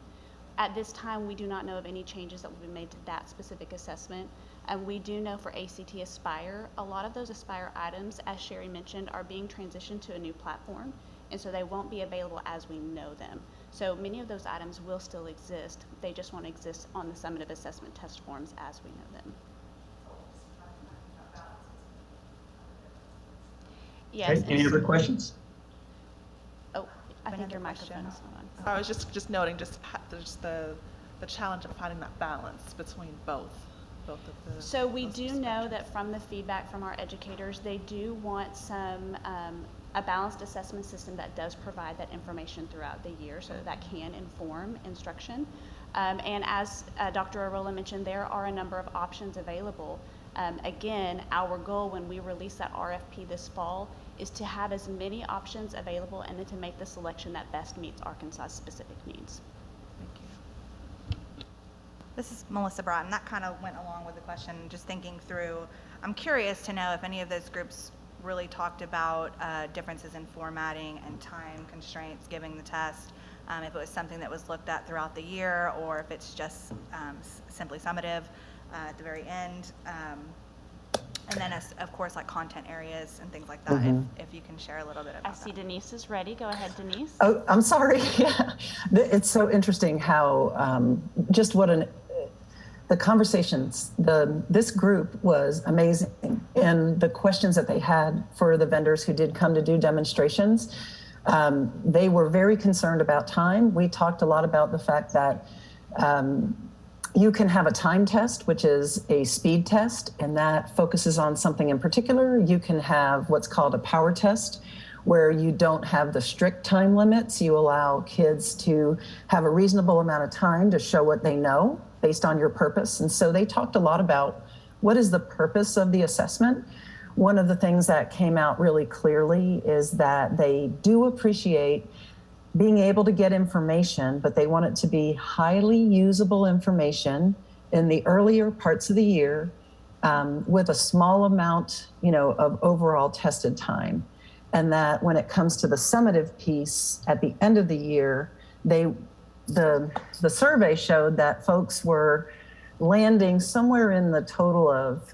Speaker 11: At this time, we do not know of any changes that will be made to that specific assessment. And we do know for ACT Aspire, a lot of those Aspire items, as Sherry mentioned, are being transitioned to a new platform. And so they won't be available as we know them. So many of those items will still exist. They just won't exist on the summative assessment test forms as we know them. Yes.
Speaker 2: Okay, any other questions?
Speaker 11: Oh, I think your
Speaker 7: Another
Speaker 11: microphone is
Speaker 7: question.
Speaker 11: not on.
Speaker 10: I was just noting just the challenge of finding that balance between both of the.
Speaker 11: So we
Speaker 10: those
Speaker 11: do know that from the feedback from our educators, they do want some, a balanced assessment system that does provide that information throughout the year so that can inform instruction. And as Dr. Arola mentioned, there are a number of options available. Again, our goal when we release that RFP this fall is to have as many options available and then to make the selection that best meets Arkansas's specific needs.
Speaker 7: This is Melissa Bratton. That kind of went along with the question, just thinking through. I'm curious to know if any of those groups really talked about differences in formatting and time constraints giving the test, if it was something that was looked at throughout the year or if it's just simply summative at the very end. And then, of course, like content areas and things like that, if you can share a little bit about
Speaker 11: I see Denise is ready. Go ahead, Denise.
Speaker 8: Oh, I'm sorry. Yeah. It's so interesting how just what the conversations, this group was amazing. And the questions that they had for the vendors who did come to do demonstrations, they were very concerned about time. We talked a lot about the fact that you can have a time test, which is a speed test, and that focuses on something in particular. You can have what's called a power test, where you don't have the strict time limits. You allow kids to have a reasonable amount of time to show what they know based on your purpose. And so they talked a lot about what is the purpose of the assessment. One of the things that came out really clearly is that they do appreciate being able to get information, but they want it to be highly usable information in the earlier parts of the year with a small amount, of overall tested time. And that when it comes to the summative piece at the end of the year, the survey showed that folks were landing somewhere in the total of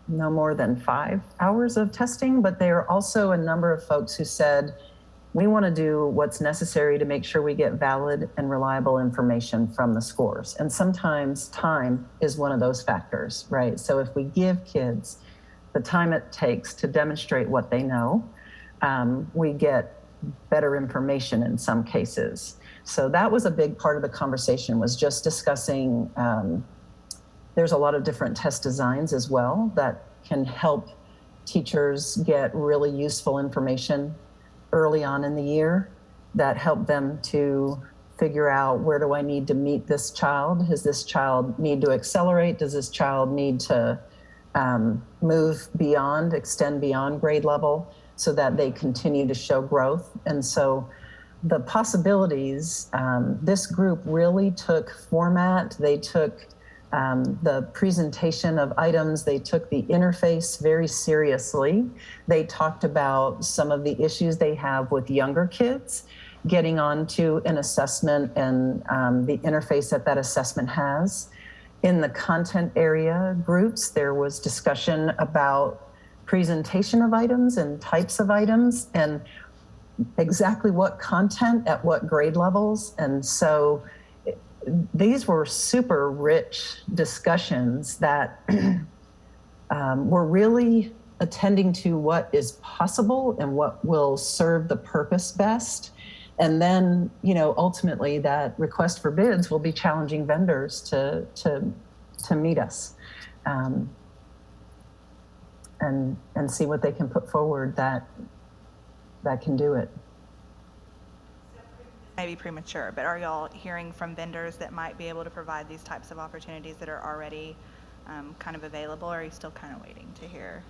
Speaker 8: no more than 5 hours of testing, but there are also a number of folks who said, we want to do what's necessary to make sure we get valid and reliable information from the scores. And sometimes time is one of those factors, right? So if we give kids the time it takes to demonstrate what they know, we get better information in some cases. So that was a big part of the conversation, was just discussing, there's a lot of different test designs as well that can help teachers get really useful information early on in the year that help them to figure out, where do I need to meet this child? Does this child need to accelerate? Does this child need to move beyond, extend beyond grade level so that they continue to show growth? And so the possibilities, this group really took format, they took the presentation of items, they took the interface very seriously. They talked about some of the issues they have with younger kids getting onto an assessment and the interface that assessment has. In the content area groups, there was discussion about presentation of items and types of items and exactly what content at what grade levels. And so these were super rich discussions that were really attending to what is possible and what will serve the purpose best. And then, ultimately that request for bids will be challenging vendors to meet us and see what they can put forward that can do it.
Speaker 7: Maybe premature, but are y'all hearing from vendors that might be able to provide these types of opportunities that are already kind of available, or are you still kind of waiting to hear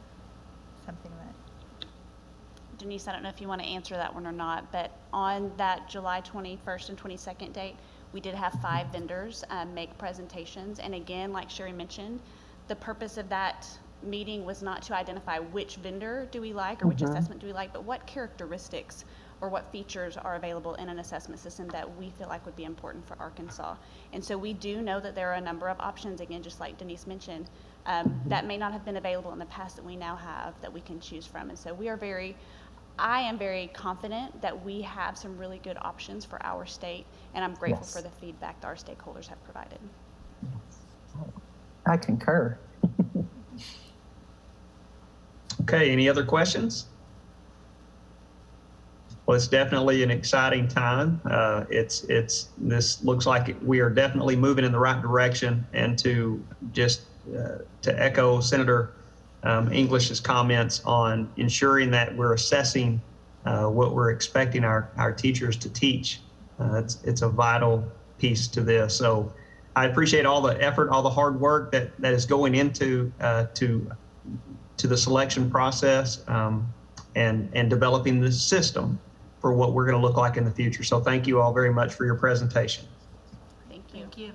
Speaker 7: something that?
Speaker 11: Denise, I don't know if you want to answer that one or not, but on that July 21st and 22nd date, we did have 5 vendors make presentations. And again, like Sherry mentioned, the purpose of that meeting was not to identify which vendor do we like or which assessment do we like, but what characteristics or what features are available in an assessment system that we feel like would be important for Arkansas. And so we do know that there are a number of options, again, just like Denise mentioned, that may not have been available in the past that we now have that we can choose from. And so I am very confident that we have some really good options for our state, and I'm grateful for the feedback that our stakeholders have provided.
Speaker 8: I concur.
Speaker 2: Okay, any other questions? Well, it's definitely an exciting time. This looks like we are definitely moving in the right direction. And to echo Senator English's comments on ensuring that we're assessing what we're expecting our teachers to teach, it's a vital piece to this. So I appreciate all the effort, all the hard work that is going into to the selection process and developing this system for what we're going to look like in the future. So thank you all very much for your presentation.
Speaker 11: Thank you.
Speaker 9: Thank you.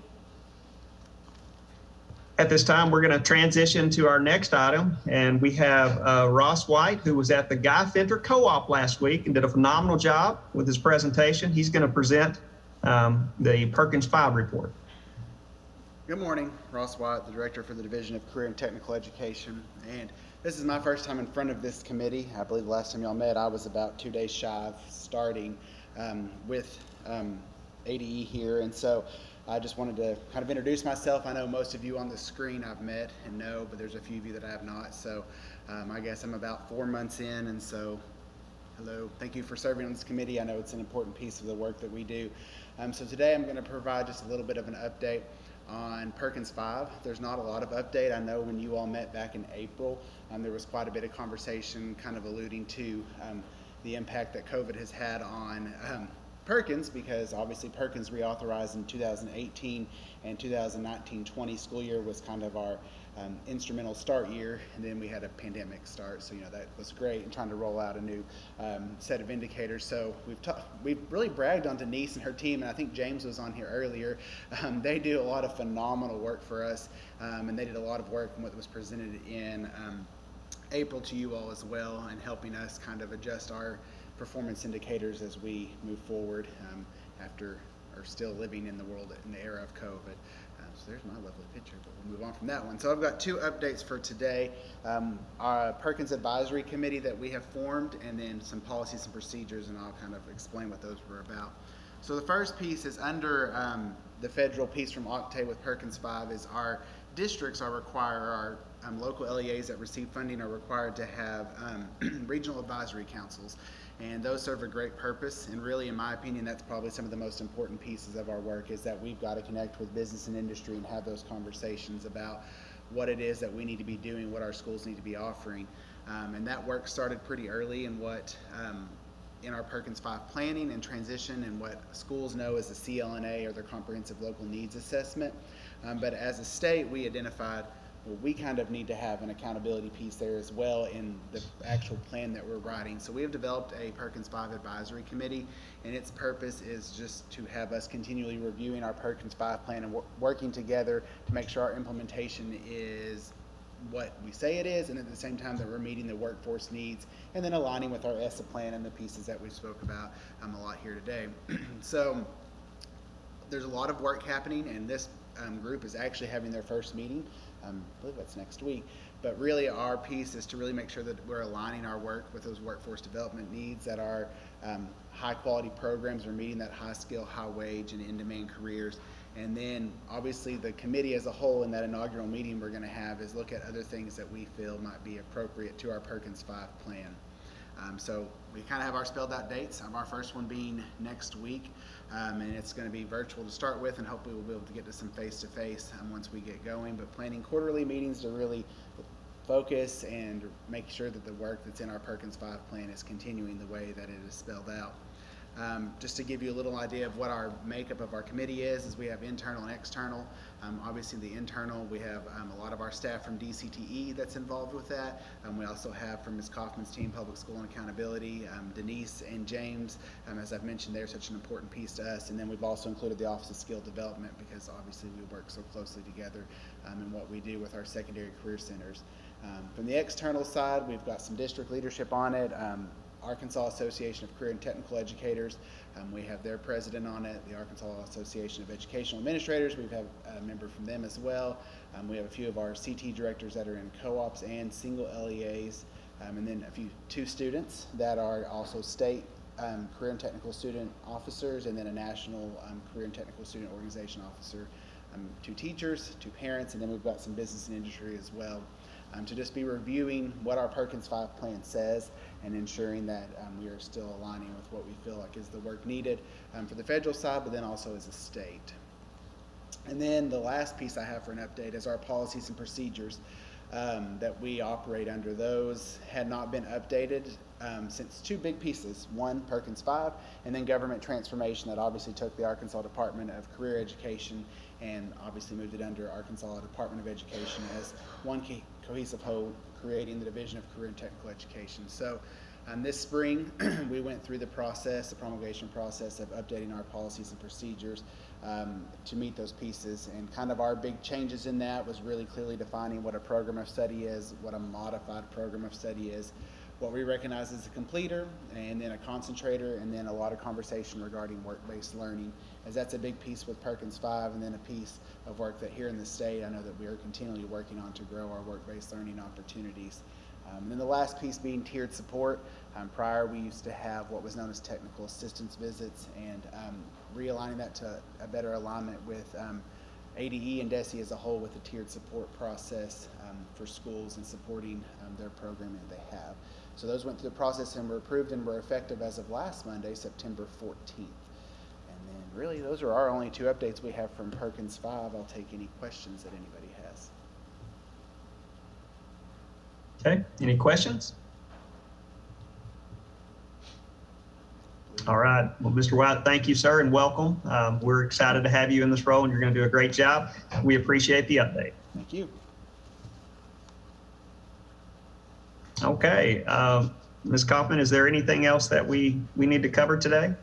Speaker 2: At this time, we're going to transition to our next item, and we have Ross White, who was at the Guy Fenter Co-op last week and did a phenomenal job with his presentation. He's going to present the Perkins 5 report.
Speaker 12: Good morning, Ross White, the Director for the Division of Career and Technical Education, and this is my first time in front of this committee. I believe the last time y'all met, I was about 2 days shy of starting with ADE here, and so I just wanted to kind of introduce myself. I know most of you on the screen I've met and know, but there's a few of you that I have not, so I guess I'm about 4 months in, and so hello, thank you for serving on this committee. I know it's an important piece of the work that we do. So today I'm going to provide just a little bit of an update on Perkins 5. There's not a lot of update. I know when you all met back in April, there was quite a bit of conversation kind of alluding to the impact that COVID has had on Perkins, because obviously Perkins reauthorized in 2018 and 2019-20 school year was kind of our instrumental start year, and then we had a pandemic start, so that was great, and trying to roll out a new set of indicators. So we've really bragged on Denise and her team, and I think James was on here earlier. They do a lot of phenomenal work for us, and they did a lot of work from what was presented in April to you all as well, and helping us kind of adjust our performance indicators as we move forward after or still living in the world in the era of COVID. So there's my lovely picture, but we'll move on from that one. So I've got 2 updates for today. Our Perkins Advisory Committee that we have formed, and then some policies and procedures, and I'll kind of explain what those were about. So the first piece is under the federal piece from Octave with Perkins 5 is our districts are required, our local LEAs that receive funding are required to have regional advisory councils. And those serve a great purpose, and really, in my opinion, that's probably some of the most important pieces of our work, is that we've got to connect with business and industry and have those conversations about what it is that we need to be doing, what our schools need to be offering. And that work started pretty early in what in our Perkins 5 planning and transition, and what schools know as the CLNA, or their Comprehensive Local Needs Assessment. But as a state, we identified, well, we kind of need to have an accountability piece there as well in the actual plan that we're writing. So we have developed a Perkins 5 Advisory Committee, and its purpose is just to have us continually reviewing our Perkins 5 plan and working together to make sure our implementation is what we say it is, and at the same time that we're meeting the workforce needs, and then aligning with our Essa plan and the pieces that we spoke about a lot here today. So there's a lot of work happening, and this group is actually having their first meeting. I believe that's next week, but really our piece is to really make sure that we're aligning our work with those workforce development needs, that our high quality programs are meeting that high skill, high wage, and in-demand careers. And then obviously the committee as a whole in that inaugural meeting we're going to have is look at other things that we feel might be appropriate to our Perkins 5 plan. So we kind of have our spelled out dates, our first one being next week, and it's going to be virtual to start with, and hopefully we'll be able to get to some face-to-face once we get going, but planning quarterly meetings to really focus and make sure that the work that's in our Perkins 5 plan is continuing the way that it is spelled out. Just to give you a little idea of what our makeup of our committee is we have internal and external. Obviously the internal, we have a lot of our staff from DCTE that's involved with that. We also have from Ms. Kaufman's team, Public School and Accountability, Denise and James, as I've mentioned, they're such an important piece to us. And then we've also included the Office of Skill Development, because obviously we work so closely together in what we do with our secondary career centers. From the external side, we've got some district leadership on it. Arkansas Association of Career and Technical Educators, we have their president on it. The Arkansas Association of Educational Administrators, we have a member from them as well. We have a few of our CT directors that are in co-ops and single LEAs, and then two students that are also state career and technical student officers, and then a national career and technical student organization officer, 2 teachers, 2 parents, and then we've got some business and industry as well. To just be reviewing what our Perkins 5 plan says, and ensuring that we are still aligning with what we feel like is the work needed for the federal side, but then also as a state. And then the last piece I have for an update is our policies and procedures that we operate under. Those had not been updated since two big pieces. One, Perkins 5, and then government transformation that obviously took the Arkansas Department of Career Education and obviously moved it under Arkansas Department of Education as one cohesive whole, creating the Division of Career and Technical Education. So this spring, we went through the promulgation process of updating our policies and procedures to meet those pieces. And kind of our big changes in that was really clearly defining what a program of study is, what a modified program of study is, what we recognize as a completer, and then a concentrator, and then a lot of conversation regarding work-based learning, as that's a big piece with Perkins 5, and then a piece of work that here in the state I know that we are continually working on to grow our work-based learning opportunities. And then the last piece being tiered support. Prior, we used to have what was known as technical assistance visits, and realigning that to a better alignment with ADE and DESE as a whole, with a tiered support process for schools and supporting their programming that they have. So those went through the process and were approved and were effective as of last Monday, September 14th. And then really those are our only two updates we have from Perkins 5. I'll take any questions that anybody has.
Speaker 2: Okay, any questions? All right, well, Mr. White, thank you, sir, and welcome. We're excited to have you in this role, and you're going to do a great job. We appreciate the update.
Speaker 12: Thank you.
Speaker 2: Okay, Ms. Kaufman, is there anything else that we need to cover today?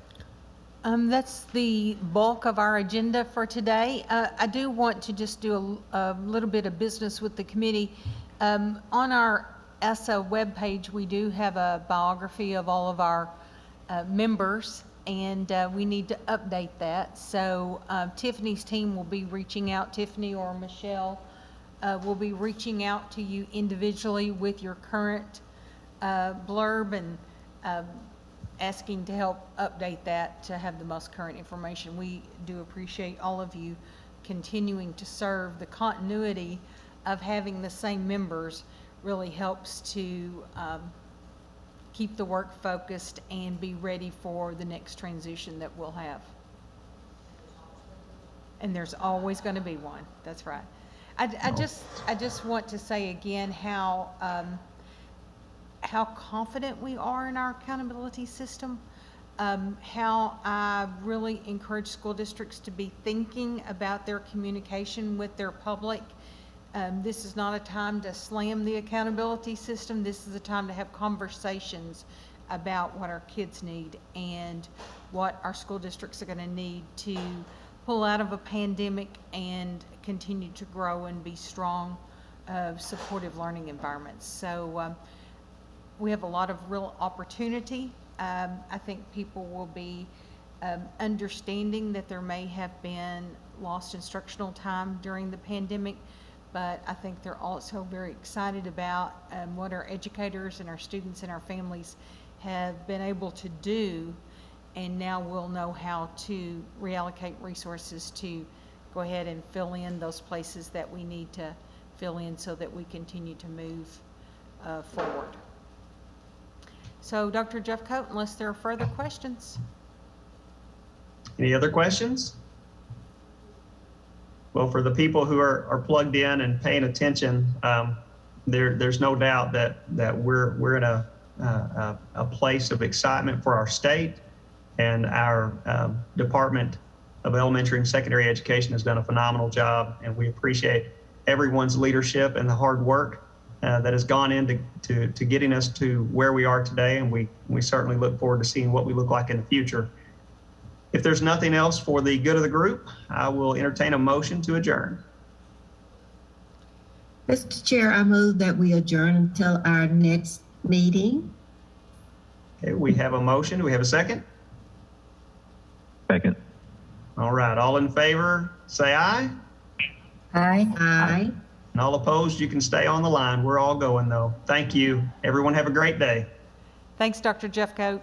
Speaker 1: That's the bulk of our agenda for today. I do want to just do a little bit of business with the committee. On our Essa webpage, we do have a biography of all of our members, and we need to update that. So Tiffany's team will be reaching out, Tiffany or Michelle will be reaching out to you individually with your current blurb and asking to help update that to have the most current information. We do appreciate all of you continuing to serve. The continuity of having the same members really helps to keep the work focused and be ready for the next transition that we'll have. And there's always going to be one. That's right. I just want to say again how confident we are in our accountability system. How I really encourage school districts to be thinking about their communication with their public. This is not a time to slam the accountability system. This is a time to have conversations about what our kids need and what our school districts are going to need to pull out of a pandemic and continue to grow and be strong, supportive learning environments. So we have a lot of real opportunity. I think people will be understanding that there may have been lost instructional time during the pandemic, but I think they're also very excited about what our educators and our students and our families have been able to do, and now we'll know how to reallocate resources to go ahead and fill in those places that we need to fill in so that we continue to move forward. So Dr. Jeffcoat, unless there are further questions.
Speaker 2: Any other questions? Well, for the people who are plugged in and paying attention, there's no doubt that we're in a place of excitement for our state, and our Department of Elementary and Secondary Education has done a phenomenal job, and we appreciate everyone's leadership and the hard work that has gone into getting us to where we are today, and we certainly look forward to seeing what we look like in the future. If there's nothing else for the good of the group, I will entertain a motion to adjourn.
Speaker 3: Mr. Chair, I move that we adjourn until our next meeting.
Speaker 2: Okay, we have a motion. Do we have a second?
Speaker 13: Second.
Speaker 2: All right, all in favor, say aye.
Speaker 4: Aye.
Speaker 3: Aye.
Speaker 2: And all opposed, you can stay on the line. We're all going though. Thank you. Everyone have a great day.
Speaker 1: Thanks, Dr. Jeffcoat.